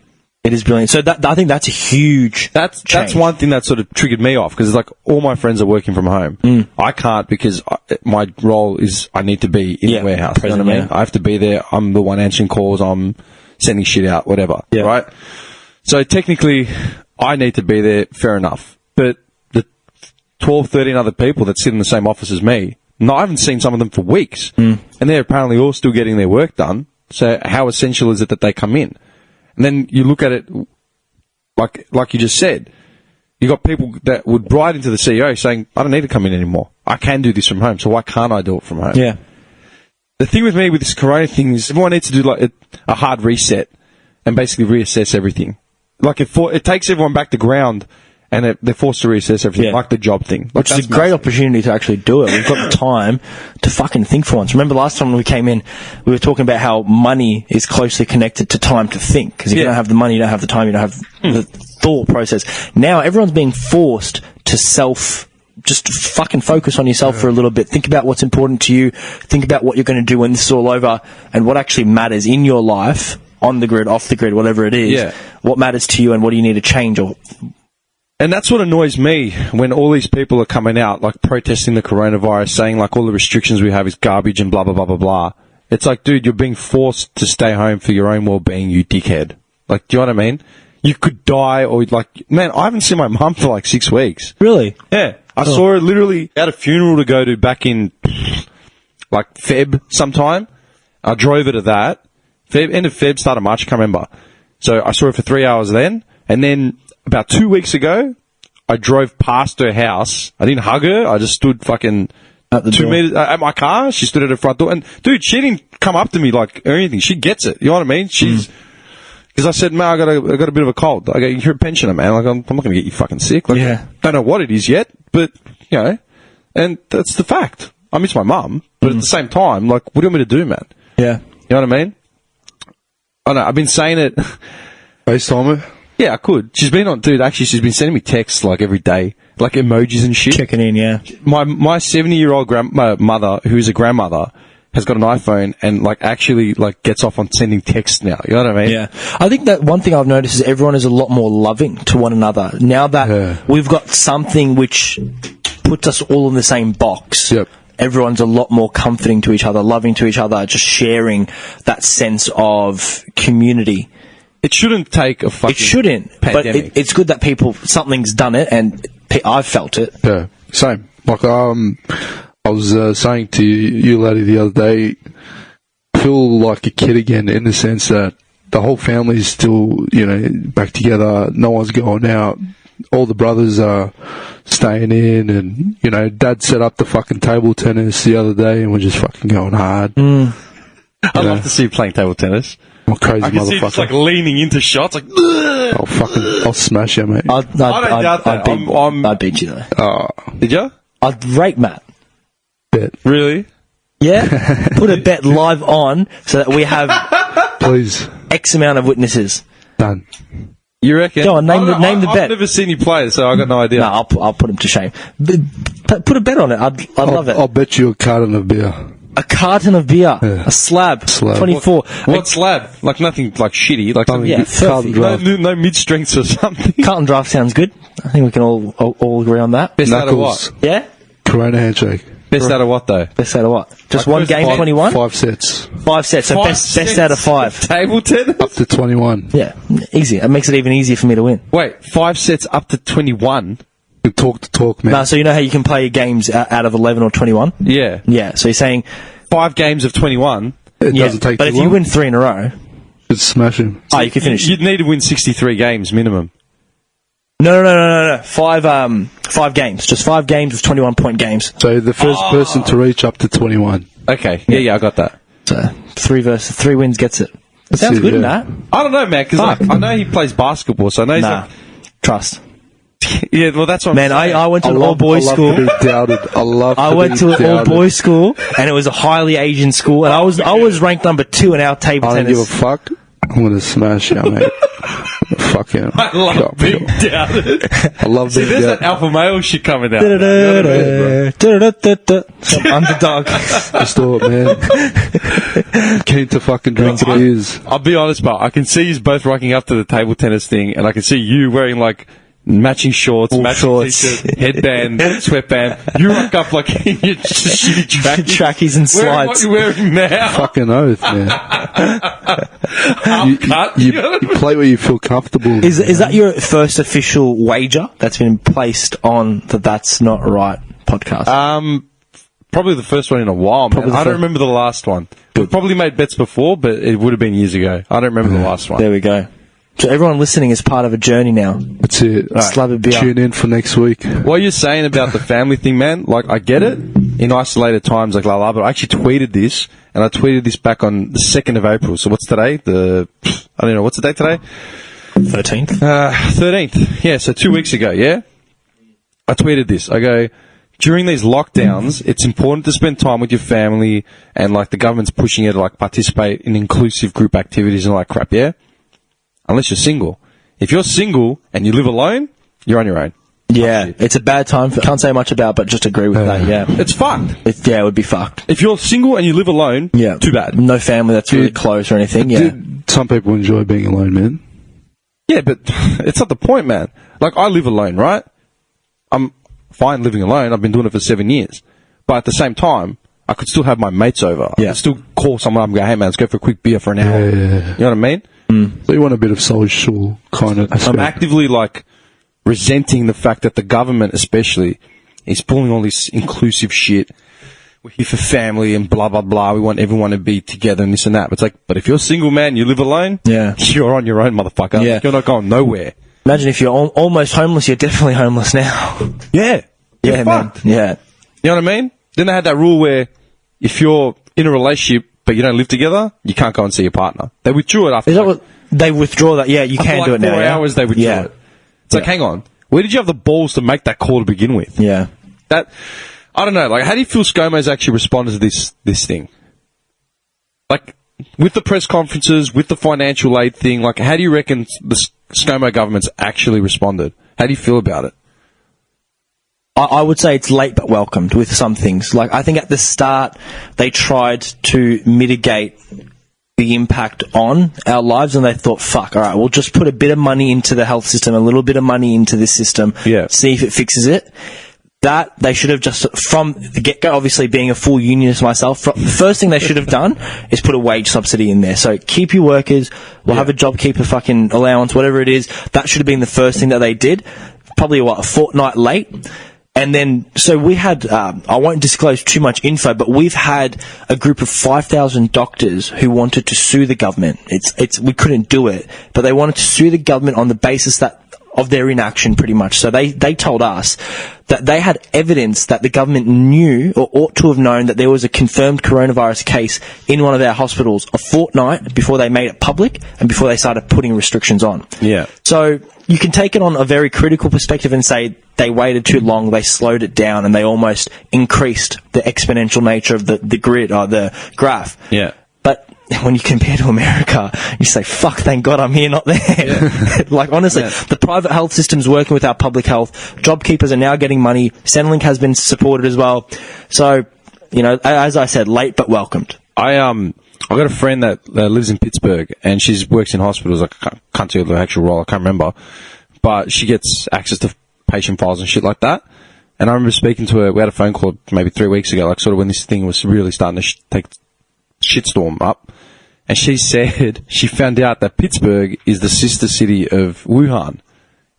S8: It is brilliant. So I think that's a huge
S7: That's one thing that sort of triggered me off because it's like all my friends are working from home. I can't because my role is I need to be in the warehouse. You know what I mean? I have to be there. I'm the one answering calls. I'm sending shit out, whatever. Yeah. Right? So technically, I need to be there. Fair enough. But 12, 13 other people that sit in the same office as me. No, I haven't seen some of them for weeks. And they're apparently all still getting their work done. So how essential is it that they come in? And then you look at it, like you just said, you got people that would write into the CEO saying, I don't need to come in anymore. I can do this from home, so why can't I do it from home?
S8: Yeah.
S7: The thing with me with this corona thing is everyone needs to do like a hard reset and basically reassess everything. Like it takes everyone back to ground and they're forced to reassess everything, like the job thing.
S8: Which is a great opportunity to actually do it. We've got the time to fucking think for once. Remember last time when we came in, we were talking about how money is closely connected to time to think. Because if you don't have the money, you don't have the time, you don't have the thought process. Now everyone's being forced to just fucking focus on yourself for a little bit. Think about what's important to you. Think about what you're going to do when this is all over and what actually matters in your life, on the grid, off the grid, whatever it is.
S7: Yeah.
S8: What matters to you and what do you need to change or...
S7: And that's what annoys me when all these people are coming out, like protesting the coronavirus, saying like all the restrictions we have is garbage and blah, blah, blah, blah, blah. It's like, dude, you're being forced to stay home for your own well-being, you dickhead. Like, do you know what I mean? You could die or like, man, I haven't seen my mum for like 6 weeks.
S8: Really?
S7: Yeah. I saw her literally at a funeral to go to back in like Feb sometime. I drove her to that. End of Feb, start of March, I can't remember. So I saw her for 3 hours then. And then about 2 weeks ago, I drove past her house. I didn't hug her. I just stood fucking
S8: at the
S7: 2
S8: door.
S7: meters at my car. She stood at her front door. And dude, she didn't come up to me like or anything. She gets it. You know what I mean? She's, because I said, man, I got a bit of a cold. I go, you're a pensioner, man. Like, I'm not going to get you fucking sick. Like, don't know what it is yet, but, you know, and that's the fact. I miss my mum, but at the same time, like, what do you want me to do, man?
S8: Yeah.
S7: You know what I mean? I know, I've been saying it.
S9: FaceTime her?
S7: Yeah, I could. She's been she's been sending me texts, like, every day. Like, emojis and shit.
S8: Checking in, yeah.
S7: My 70-year-old mother, who's a grandmother, has got an iPhone and, like, actually, like, gets off on sending texts now. You know what I mean?
S8: Yeah. I think that one thing I've noticed is everyone is a lot more loving to one another. Now that we've got something which puts us all in the same box.
S9: Yep.
S8: Everyone's a lot more comforting to each other, loving to each other, just sharing that sense of community.
S7: It shouldn't take a fucking
S8: It shouldn't,
S7: pandemic.
S8: but it's good that something's done it, and I've felt it.
S9: Yeah, same. Like, I was saying to you, laddie, the other day, I feel like a kid again in the sense that the whole family's still, you know, back together. No one's going out. All the brothers are staying in, and, you know, Dad set up the fucking table tennis the other day, and we're just fucking going hard.
S7: I'd love to see you playing table tennis.
S9: I'm a crazy
S7: I can see you
S9: motherfucker.
S7: just like leaning into shots, like.
S9: I'll smash you, mate.
S7: I don't doubt that.
S8: I'd beat you though.
S7: Did you?
S8: I'd rate Matt.
S9: Bet.
S7: Really?
S8: Yeah. Put a bet live on so that we have
S9: Please.
S8: X amount of witnesses.
S9: Done.
S7: You reckon?
S8: Go on, name the bet.
S7: I've never seen you play, so I got no idea.
S8: No, I'll put him to shame. Put a bet on it. I'd love it.
S9: I'll bet you a carton of beer.
S8: A carton of beer.
S9: Yeah.
S8: A slab. 24.
S7: What slab? Like nothing like shitty. Like something
S9: Carlton Draft.
S7: no mid-strengths or something.
S8: Carlton Draft sounds good. I think we can all agree on that.
S7: Best out of
S9: Knuckles.
S7: what?
S8: Yeah?
S9: Corona handshake.
S7: Best out of what though?
S8: Best out of what? Just
S7: Like
S8: one
S7: first
S8: game,
S7: five-
S8: 21?
S9: 5 sets.
S8: 5 sets. So best out of 5.
S7: Table tennis?
S9: Up to 21.
S8: Yeah, easy. It makes it even easier for me to win.
S7: Wait, 5 sets up to 21?
S9: You talk the talk, man.
S8: No, so you know how you can play your games out of 11 or 21?
S7: Yeah.
S8: Yeah, so you're saying...
S7: 5 games of 21?
S9: It doesn't take
S8: but
S9: too
S8: if
S9: long.
S8: you win 3 in a row...
S9: Just smash him.
S8: Oh, you can finish.
S7: You'd need to win 63 games minimum.
S8: No. 5 games. Just 5 games with 21-point games.
S9: So the first person to reach up to 21.
S7: Okay. Yeah, I got that.
S8: So 3 wins gets it. It sounds
S9: it,
S8: good,
S9: yeah.
S8: Nat.
S7: I don't know, man, because I know he plays basketball, so I know he's
S8: Nah. Trust.
S7: yeah, well, that's what
S8: Man,
S7: I'm saying.
S8: I went to an all-boys
S9: I
S8: school.
S9: love to be doubted.
S8: I went to an all-boys school, and it was a highly Asian school, and I was ranked number 2 in our table
S9: I don't
S8: tennis.
S9: give a fuck. I'm gonna smash you, mate. Fuck him.
S7: I love being doubted.
S9: I love
S7: See,
S9: being
S7: there's that
S9: doubted.
S7: alpha male shit coming out.
S8: Some underdog.
S9: Just do it, man. Keen to fucking drink beers.
S7: I'll be honest, but I can see you both rocking up to the table tennis thing, and I can see you wearing like matching shorts, matching
S8: shorts.
S7: t-shirt, headband, sweatband. You rock up like in your shitty trackies.
S8: Trackies and
S7: Wearing what
S8: slides.
S7: you're wearing now.
S9: Fucking oath, man. You play where you feel comfortable.
S8: Is that your first official wager that's been placed on the That's Not Right podcast?
S7: Probably the first one in a while, man. I don't remember the last one. We've probably made bets before, but it would have been years ago. I don't remember the last one.
S8: There we go. So everyone listening is part of a journey now.
S9: That's it.
S8: Slab of beer.
S9: Tune in for next week.
S7: What you're saying about the family thing, man, like, I get it in isolated times, like, but I actually tweeted this, and I tweeted this back on the 2nd of April. So what's today? I don't know. What's the date today?
S8: 13th.
S7: 13th. Yeah, so 2 weeks ago, yeah? I tweeted this. I go, during these lockdowns, it's important to spend time with your family, and, like, the government's pushing you to, like, participate in inclusive group activities and all that crap, yeah? Unless you're single. If you're single and you live alone, you're on your own.
S8: Yeah, it's a bad time. Can't say much about, but just agree with that, yeah.
S7: It's fucked.
S8: It would be fucked.
S7: If you're single and you live alone, too bad.
S8: No family that's really close or anything, yeah.
S9: Some people enjoy being alone, man.
S7: Yeah, but it's not the point, man. Like, I live alone, right? I'm fine living alone. I've been doing it for 7 years. But at the same time, I could still have my mates over. I could still call someone up and go, hey, man, let's go for a quick beer for an hour. You know what I mean?
S9: So you want a bit of social kind of aspect.
S7: I'm actively, like, resenting the fact that the government, especially, is pulling all this inclusive shit. We're here for family and blah, blah, blah. We want everyone to be together and this and that. But it's like, but if you're single, man, you live alone, you're on your own, motherfucker.
S8: Yeah.
S7: You're not going nowhere.
S8: Imagine if you're almost homeless, you're definitely homeless now.
S7: Yeah.
S8: Yeah, man. Yeah.
S7: You know what I mean? Then they had that rule where if you're in a relationship but you don't live together, you can't go and see your partner. They withdrew it after.
S8: Is that what they withdraw that? Yeah, you can do it now.
S7: 4 hours they withdrew it. It's like, hang on, where did you have the balls to make that call to begin with?
S8: Yeah.
S7: That, I don't know, like, how do you feel ScoMo's actually responded to this thing? Like, with the press conferences, with the financial aid thing, like, how do you reckon the ScoMo government's actually responded? How do you feel about it?
S8: I would say it's late but welcomed with some things. Like, I think at the start they tried to mitigate the impact on our lives, and they thought, fuck, all right, we'll just put a bit of money into the health system, a little bit of money into this system, see if it fixes it. That they should have just, from the get-go, obviously being a full unionist myself, the first thing they should have done is put a wage subsidy in there. So keep your workers, we'll have a JobKeeper fucking allowance, whatever it is. That should have been the first thing that they did. Probably, a fortnight late. And then, so we had, I won't disclose too much info, but we've had a group of 5,000 doctors who wanted to sue the government. We couldn't do it, but they wanted to sue the government on the basis of their inaction, pretty much. So they told us that they had evidence that the government knew or ought to have known that there was a confirmed coronavirus case in one of their hospitals a fortnight before they made it public and before they started putting restrictions on.
S7: Yeah.
S8: So you can take it on a very critical perspective and say they waited too long, they slowed it down, and they almost increased the exponential nature of the grid or the graph.
S7: Yeah.
S8: But when you compare to America, you say, fuck, thank God I'm here, not there. Yeah. Like, honestly, the private health system's working with our public health. JobKeepers are now getting money. Centrelink has been supported as well. So, you know, as I said, late but welcomed.
S7: I got a friend that lives in Pittsburgh, and she works in hospitals. I can't tell you the actual role, I can't remember. But she gets access to patient files and shit like that. And I remember speaking to her, we had a phone call maybe 3 weeks ago, like sort of when this thing was really starting to take shitstorm up. And she said she found out that Pittsburgh is the sister city of Wuhan.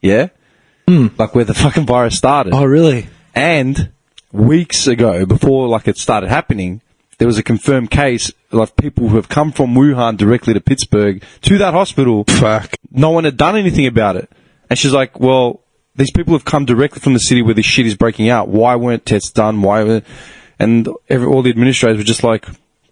S7: Yeah? Like where the fucking virus started.
S8: Oh, really?
S7: And weeks ago, before like it started happening, there was a confirmed case of people who have come from Wuhan directly to Pittsburgh to that hospital.
S9: Fuck.
S7: No one had done anything about it. And she's like, well, these people have come directly from the city where this shit is breaking out. Why weren't tests done? And all the administrators were just like,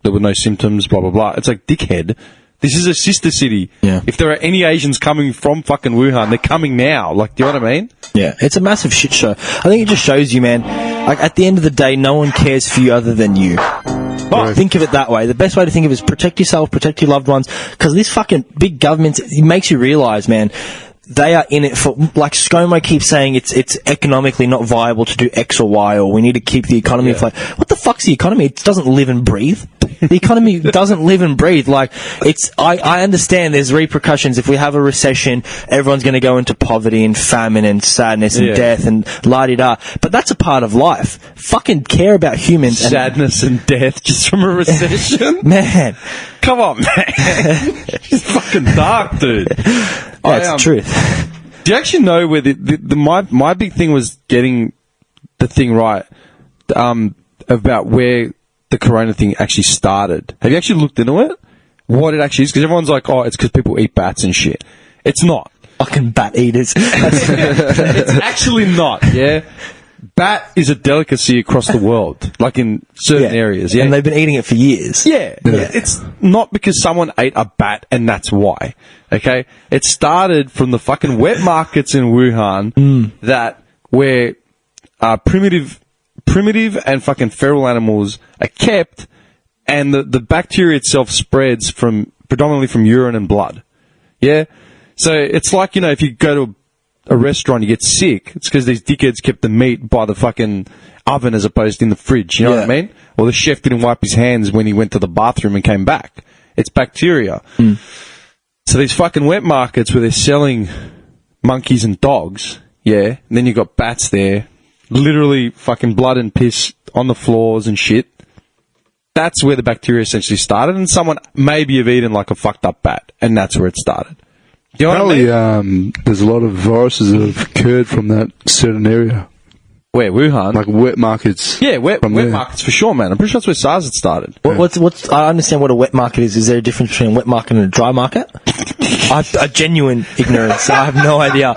S7: there were no symptoms, blah, blah, blah. It's like, dickhead. This is a sister city.
S8: Yeah.
S7: If there are any Asians coming from fucking Wuhan, they're coming now. Like, do you know what I mean?
S8: Yeah, it's a massive shit show. I think it just shows you, man, like, at the end of the day, no one cares for you other than you. Right. Think of it that way. The best way to think of it is protect yourself, protect your loved ones, because this fucking big government, it makes you realise, man, they are in it for, like ScoMo keeps saying, it's economically not viable to do X or Y, or we need to keep the economy afloat. What the fuck's the economy? It doesn't live and breathe. The economy doesn't live and breathe. Like, I understand there's repercussions. If we have a recession, everyone's going to go into poverty and famine and sadness and death and la-di-da. But that's a part of life. Fucking care about humans.
S7: Sadness and death just from a recession?
S8: Man.
S7: Come on, man. It's fucking dark, dude.
S8: Oh, it's the truth.
S7: Do you actually know where my big thing was getting the thing right, about where the corona thing actually started? Have you actually looked into it? What it actually is? Because everyone's like, oh, it's because people eat bats and shit. It's not.
S8: Fucking bat eaters.
S7: It's actually not, yeah? Bat is a delicacy across the world, like in certain areas, yeah?
S8: And they've been eating it for years.
S7: Yeah. It's not because someone ate a bat and that's why, okay? It started from the fucking wet markets in Wuhan where primitive and fucking feral animals are kept, and the bacteria itself spreads predominantly from urine and blood. Yeah? So it's like, if you go to a restaurant, you get sick, it's because these dickheads kept the meat by the fucking oven as opposed to in the fridge, you know what I mean? Or the chef didn't wipe his hands when he went to the bathroom and came back. It's bacteria. So these fucking wet markets where they're selling monkeys and dogs, and then you got bats there, literally fucking blood and piss on the floors and shit. That's where the bacteria essentially started, and someone maybe have eaten like a fucked up bat, and that's where it started. Do you know what I mean?
S9: There's a lot of viruses that have occurred from that certain area.
S7: Where, Wuhan?
S9: Like wet markets.
S7: Yeah, wet markets for sure, man. I'm pretty sure that's where SARS had started.
S8: I understand what a wet market is. Is there a difference between a wet market and a dry market? A genuine ignorance. I have no idea.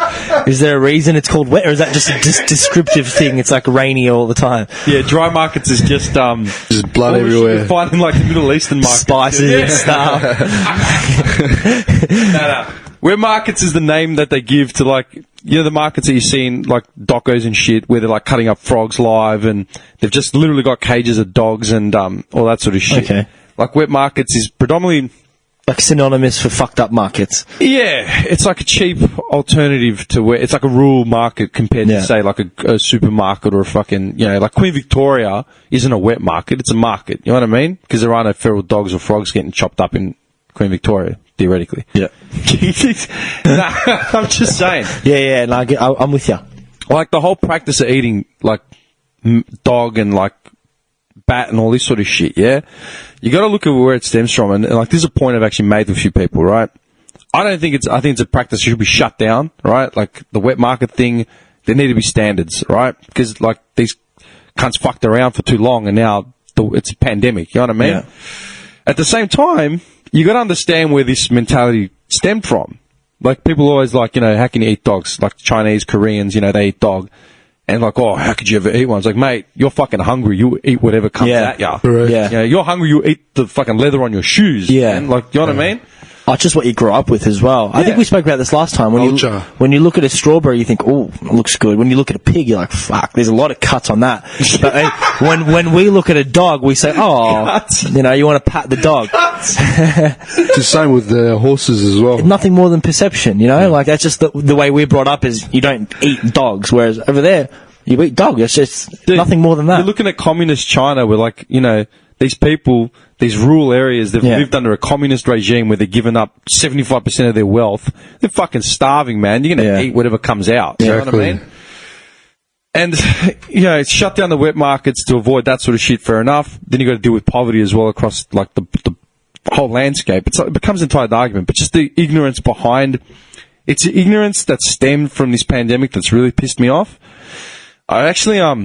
S8: Is there a reason it's called wet, or is that just a descriptive thing? It's like rainy all the time.
S7: Yeah, dry markets is just
S9: blood everywhere.
S7: You find in like the Middle Eastern markets.
S8: Spices and stuff.
S7: No. Wet markets is the name that they give to, like, the markets that you see in, like, docos and shit, where they're, like, cutting up frogs live, and they've just literally got cages of dogs and all that sort of shit.
S8: Okay.
S7: Like, wet markets is predominantly...
S8: Like synonymous for fucked up markets.
S7: Yeah, it's like a cheap alternative to where... It's like a rural market compared to, say, like a supermarket or a fucking... like Queen Victoria isn't a wet market, it's a market. You know what I mean? Because there are no feral dogs or frogs getting chopped up in Queen Victoria. Theoretically.
S8: Yeah.
S7: Nah, I'm just saying.
S8: Yeah, I'm with you.
S7: Like, the whole practice of eating, like, dog and, like, bat and all this sort of shit, yeah? You gotta look at where it stems from, and like, this is a point I've actually made with a few people, right? I think it's a practice that should be shut down, right? Like, the wet market thing, there need to be standards, right? Because, like, these cunts fucked around for too long, and now it's a pandemic, you know what I mean?
S8: Yeah.
S7: At the same time, you got to understand where this mentality stemmed from. Like, people always like, how can you eat dogs? Like, Chinese, Koreans, they eat dog. And like, oh, how could you ever eat one? It's like, mate, you're fucking hungry. You eat whatever comes at you.
S9: Right.
S8: Yeah.
S7: You're hungry. You eat the fucking leather on your shoes.
S8: Yeah.
S7: Man. Like, you know what I mean?
S8: Oh, just what you grew up with as well. I think we spoke about this last time. When you look at a strawberry, you think, oh, it looks good. When you look at a pig, you're like, fuck, there's a lot of cuts on that. But when we look at a dog, we say, oh, you want to pat the dog.
S9: It's the same with the horses as well.
S8: Nothing more than perception, Like, that's just the way we're brought up is you don't eat dogs, whereas over there, you eat dog. It's just nothing more than that.
S7: You're looking at communist China where, like, these people, these rural areas, they've lived under a communist regime where they're giving up 75% of their wealth. They're fucking starving, man. You're going to eat whatever comes out. You know what I mean? And, it's shut down the wet markets to avoid that sort of shit, fair enough. Then you got to deal with poverty as well across, like, the whole landscape. It becomes an entire argument, but just the ignorance behind... It's the ignorance that stemmed from this pandemic that's really pissed me off. I actually, I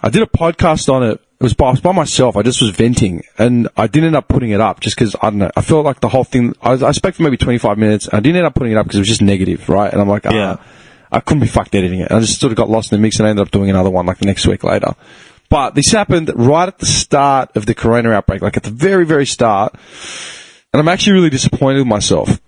S7: did a podcast on it. It was by myself. I just was venting, and I didn't end up putting it up just because, I don't know, I felt like the whole thing, I spoke for maybe 25 minutes, and I didn't end up putting it up because it was just negative, right? And I'm like, I couldn't be fucked editing it. I just sort of got lost in the mix, and I ended up doing another one like the next week later. But this happened right at the start of the corona outbreak, like at the very, very start, and I'm actually really disappointed with myself.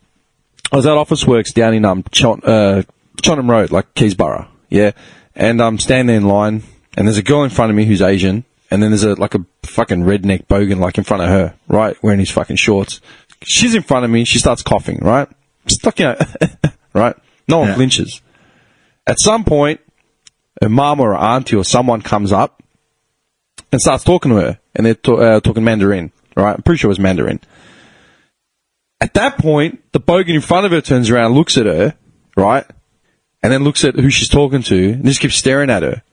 S7: I was at Officeworks down in Cheltenham Road, like Keysborough, yeah? And I'm standing there in line, and there's a girl in front of me who's Asian, and then there's a fucking redneck bogan like in front of her, right, wearing his fucking shorts. She's in front of me, she starts coughing, right? Just like, right? No one flinches. At some point, her mum or her auntie or someone comes up and starts talking to her, and they're talking Mandarin. right? I'm pretty sure it was Mandarin. At that point, the bogan in front of her turns around, looks at her, right? And then looks at who she's talking to and just keeps staring at her.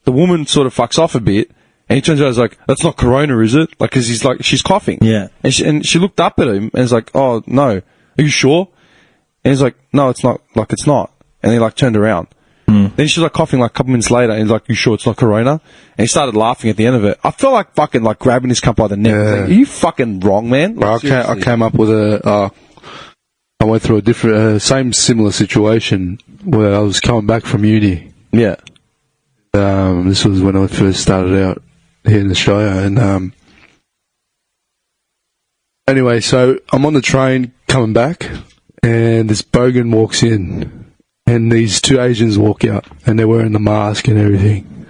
S7: The woman sort of fucks off a bit and he turns around and is like, that's not corona, is it? Like, cause he's like, she's coughing.
S8: Yeah.
S7: And she looked up at him and is like, oh, no. Are you sure? And he's like, no, it's not. Like, it's not. And he like turned around. Then she was like coughing like a couple minutes later and he's like, you sure it's not corona? And he started laughing at the end of it. I felt like fucking like grabbing his cup by the neck. I was like, are you fucking wrong, man? Like,
S9: I came up with I went through a different, similar situation where I was coming back from uni.
S7: Yeah.
S9: This was when I first started out here in Australia. And anyway, so I'm on the train coming back and this bogan walks in. And these two Asians walk out, and they're wearing the mask and everything.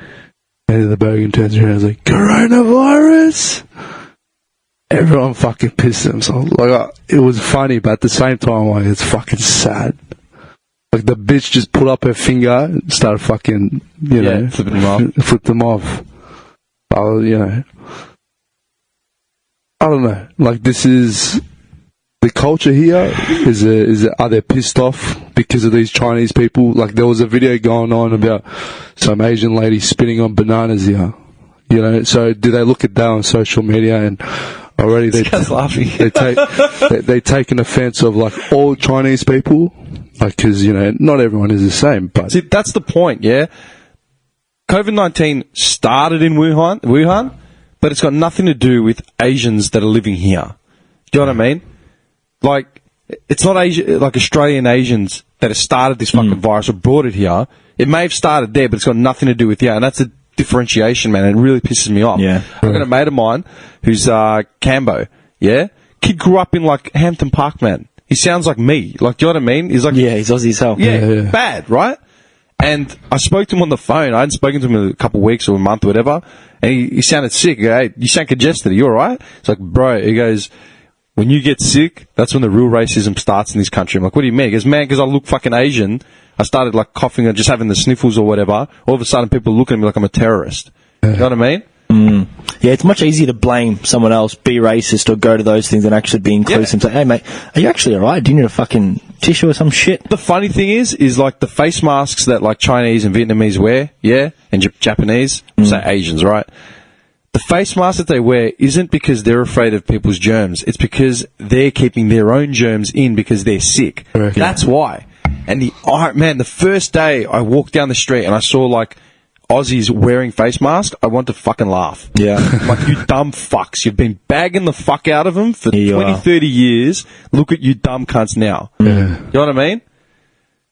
S9: And the bogan turns around and is like, coronavirus? Everyone fucking pissed themselves. Like, it was funny, but at the same time, like, it's fucking sad. Like, the bitch just put up her finger and started fucking, you know,
S7: flipping them off.
S9: Flip them off. You know. I don't know. Like, this is... The culture here are they pissed off because of these Chinese people? Like, there was a video going on about some Asian lady spitting on bananas here. You know, so do they look at that on social media and already they take an offense of like all Chinese people? Like, cause, you know, not everyone is the same, but.
S7: See, that's the point, yeah? COVID-19 started in Wuhan, but it's got nothing to do with Asians that are living here. Do you know what I mean? Like, it's not like Australian Asians that have started this fucking virus or brought it here. It may have started there, but it's got nothing to do with here. And that's a differentiation, man. It really pisses me off. Yeah. I've got a mate of mine who's Cambo, yeah? Kid grew up in, like, Hampton Park, man. He sounds like me. Like, do you know what I mean? He's like...
S8: Yeah, he's Aussie as hell.
S7: Yeah, bad, right? And I spoke to him on the phone. I hadn't spoken to him in a couple of weeks or a month or whatever. And he sounded sick. I go, hey, you sound congested. Are you all right? It's like, bro, he goes... When you get sick, that's when the real racism starts in this country. I'm like, what do you mean? He goes, man, because I look fucking Asian. I started like coughing and just having the sniffles or whatever. All of a sudden, people look at me like I'm a terrorist. You know what I mean?
S8: Yeah, it's much easier to blame someone else, be racist, or go to those things than actually be inclusive and say, hey, mate, are you actually alright? Do you need a fucking tissue or some shit?
S7: The funny thing is like the face masks that like Chinese and Vietnamese wear, yeah, and Japanese, say Asians, right? The face mask that they wear isn't because they're afraid of people's germs. It's because they're keeping their own germs in because they're sick. That's why. And the first day I walked down the street and I saw like Aussies wearing face masks, I want to fucking laugh.
S8: Yeah.
S7: Like, you dumb fucks. You've been bagging the fuck out of them for 20, 30 years. Look at you dumb cunts now. Yeah. You know what I mean?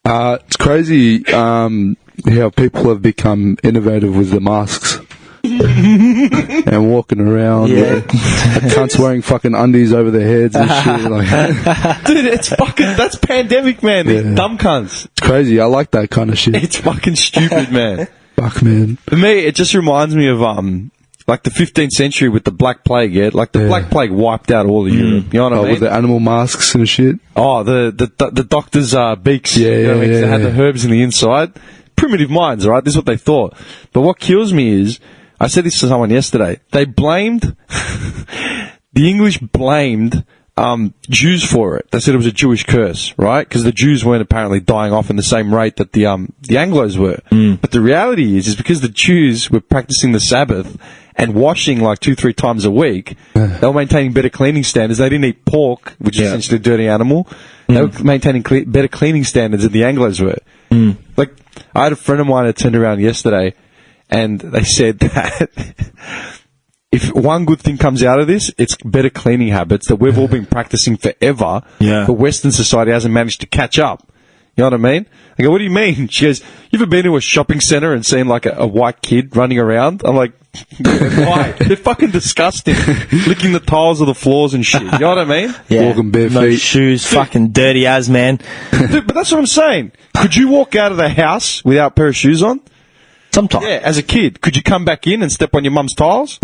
S9: It's crazy how people have become innovative with the masks. And walking around, cunts wearing fucking undies over their heads and shit. Like.
S7: Dude, it's fucking, that's pandemic, man. These dumb cunts.
S9: It's crazy. I like that kind of shit.
S7: It's fucking stupid, man.
S9: Fuck, man.
S7: For me, it just reminds me of, like the 15th century with the Black Plague, yeah? Like the Black Plague wiped out all of Europe. You know what I mean?
S9: With the animal masks and shit.
S7: Oh, the doctor's beaks.
S9: Yeah,
S7: you know what I mean? 'Cause they had the herbs in the inside. Primitive minds, right? This is what they thought. But what kills me is, I said this to someone yesterday. They blamed, the English blamed Jews for it. They said it was a Jewish curse, right? Because the Jews weren't apparently dying off in the same rate that the Anglos were. But the reality is because the Jews were practicing the Sabbath and washing like 2-3 times a week, they were maintaining better cleaning standards. They didn't eat pork, which is essentially a dirty animal. They were maintaining better cleaning standards than the Anglos were. Like, I had a friend of mine that turned around yesterday, and they said that if one good thing comes out of this, it's better cleaning habits that we've all been practicing forever, but Western society hasn't managed to catch up. You know what I mean? I go, what do you mean? She goes, you ever been to a shopping centre and seen like a white kid running around? I'm like, why? They're fucking disgusting. Licking the tiles of the floors and shit. You know what I mean?
S8: Yeah.
S9: Walking bare
S8: no
S9: feet.
S8: shoes, fucking dirty as, man.
S7: Dude, but that's what I'm saying. Could you walk out of the house without a pair of shoes on?
S8: Sometimes.
S7: Yeah, as a kid. Could you come back in and step on your mum's tiles?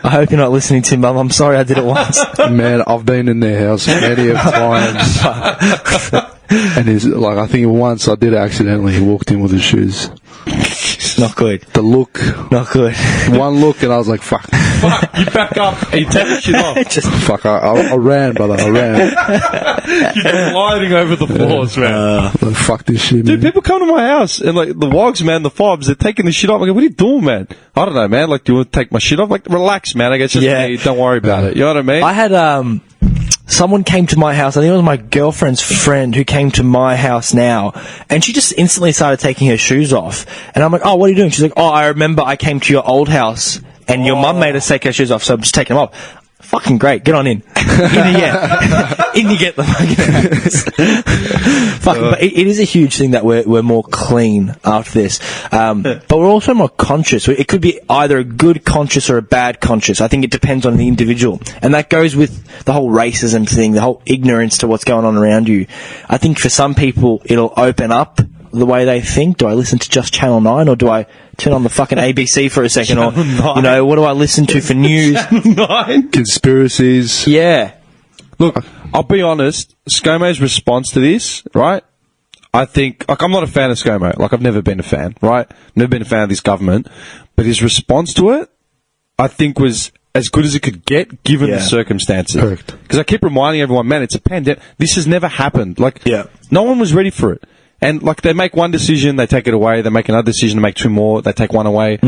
S8: I hope you're not listening to Mum. I'm sorry I did it once.
S9: Man, I've been in their house many of times. And he's like, I think once I did accidentally, he walked in with his shoes.
S8: Not good.
S9: The look.
S8: Not good.
S9: One look and I was like, fuck.
S7: fuck? You back up and you take the shit off.
S9: Fuck, I ran, brother. I ran.
S7: You're gliding over the floors, man.
S9: Like, fuck this shit,
S7: Dude,
S9: man.
S7: people come to my house and like the wogs, man, the fobs, they're taking the shit off. I go, what are you doing, man? I don't know, man. Like, do you want to take my shit off? Like, relax, man. I guess just me. Don't worry about it. You know what I mean?
S8: I had someone came to my house. I think it was my girlfriend's friend who came to my house now, and she just instantly started taking her shoes off. And I'm like, "Oh, what are you doing?" She's like, "Oh, I remember I came to your old house, and your mum made us take her shoes off, so I'm just taking them off." Fucking great. Get on in. In you get them. But it is a huge thing that we're more clean after this. But we're also more conscious. It could be either a good conscious or a bad conscious. I think it depends on the individual. And that goes with the whole racism thing, the whole ignorance to what's going on around you. I think for some people, it'll open up the way they think. Do I listen to just Channel 9 or do I turn on the fucking ABC for a second? Or, you know, what do I listen to for news?
S7: Channel 9?
S9: Conspiracies.
S8: Yeah.
S7: Look, I'll be honest. ScoMo's response to this, right? I think, like, I'm not a fan of ScoMo. Like, I've never been a fan, right? Never been a fan of this government. But his response to it, I think, was as good as it could get, given the circumstances.
S9: Correct.
S7: Because I keep reminding everyone, man, it's a pandemic. This has never happened. Like, no one was ready for it. And, like, they make one decision, they take it away. They make another decision to make two more, they take one away.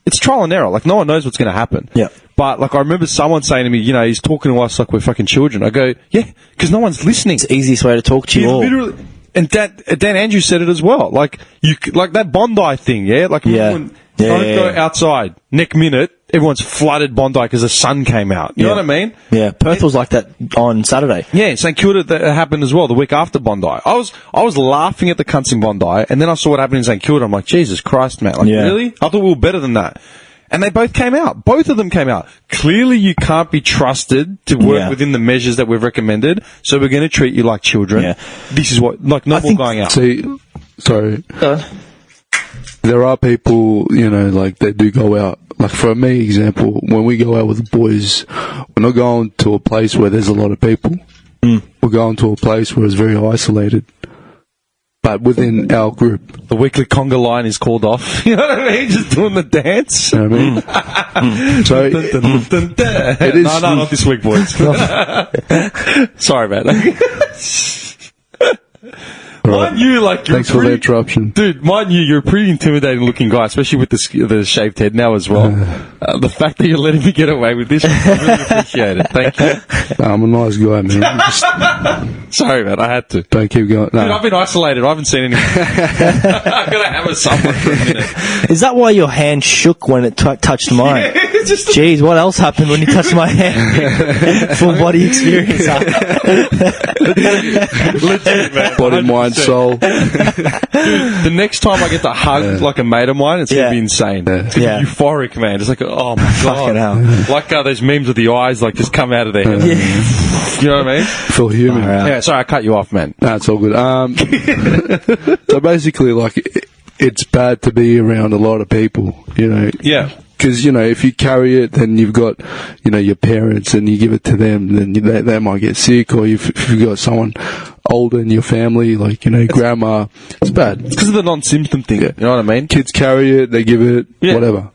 S7: It's trial and error. Like, no one knows what's going to happen.
S8: Yeah.
S7: But, like, I remember someone saying to me, you know, he's talking to us like we're fucking children. I go, yeah, because no one's listening.
S8: It's the easiest way to talk to you all.
S7: Literally, and Dan Andrews said it as well. Like, like that Bondi thing, yeah? Like, don't go outside. Next minute, everyone's flooded Bondi because the sun came out. You know what I mean?
S8: Yeah, Perth was like that on Saturday.
S7: Yeah, St Kilda, that happened as well the week after Bondi. I was laughing at the cunts in Bondi, and then I saw what happened in St Kilda. I'm like, Jesus Christ, man. Like, really? I thought we were better than that. And they both came out. Both of them came out. Clearly, you can't be trusted to work within the measures that we've recommended, so we're going to treat you like children. Yeah. This is what, like, no more going out.
S9: See, sorry. There are people, you know, like, that do go out. Like, for me, example, when we go out with the boys, we're not going to a place where there's a lot of people. We're going to a place where it's very isolated. But within our group.
S7: The weekly conga line is called off. You know what I mean? Just doing the dance.
S9: You know what I mean? So, it is...
S7: No, not this week, boys. Sorry, man. Mind you, like, you're
S9: thanks for the interruption.
S7: Dude, mind you, you're a pretty intimidating looking guy, especially with the shaved head now as well. The fact that you're letting me get away with this, I really appreciate it. Thank you.
S9: I'm a nice guy, man.
S7: Sorry, man, I had to.
S9: Don't keep going. No.
S7: Dude, I've been isolated. I haven't seen anything. I'm going to have a someone for a minute.
S8: Is that why your hand shook when it touched mine? Jeez, what else happened when you touched my hand? Full body experience.
S7: Legit, man.
S9: Body, mind, soul.
S7: Dude, the next time I get to hug like a mate of mine, it's going to be insane. It's going to be euphoric, man. It's like, oh my God.
S8: Fucking hell.
S7: Like those memes with the eyes like just come out of their head. You know what I mean?
S9: Feel human.
S7: Yeah, sorry, I cut you off, man.
S9: No, it's all good. So basically, like, it's bad to be around a lot of people, you know.
S7: Yeah.
S9: Because, you know, if you carry it, then you've got, you know, your parents and you give it to them, then they might get sick. Or if you've got someone older in your family, like, you know, grandma, it's bad.
S7: It's because of the non-symptom thing. You know what I mean?
S9: Kids carry it, they give it, whatever.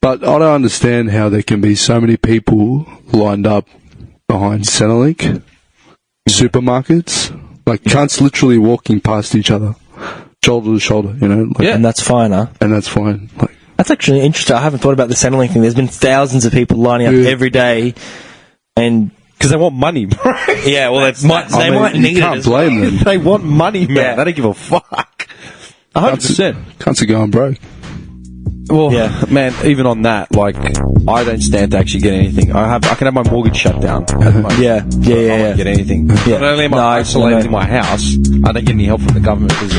S9: But I don't understand how there can be so many people lined up behind Centrelink, supermarkets, like cunts literally walking past each other, shoulder to shoulder, you know? Like,
S8: and that's fine, huh?
S9: And that's fine. Like,
S8: that's actually interesting. I haven't thought about the Centrelink thing. There's been thousands of people lining up every day, and
S7: because they want money, bro.
S8: Yeah, well, they might need it.
S9: Can't blame them.
S7: They want money, man. They don't give a fuck. 100%.
S9: Cunts are going broke.
S7: Well, man, even on that, like, I don't stand to actually get anything. I can have my mortgage shut down. I won't get anything. Not only am I isolated in my house, I don't get any help from the government because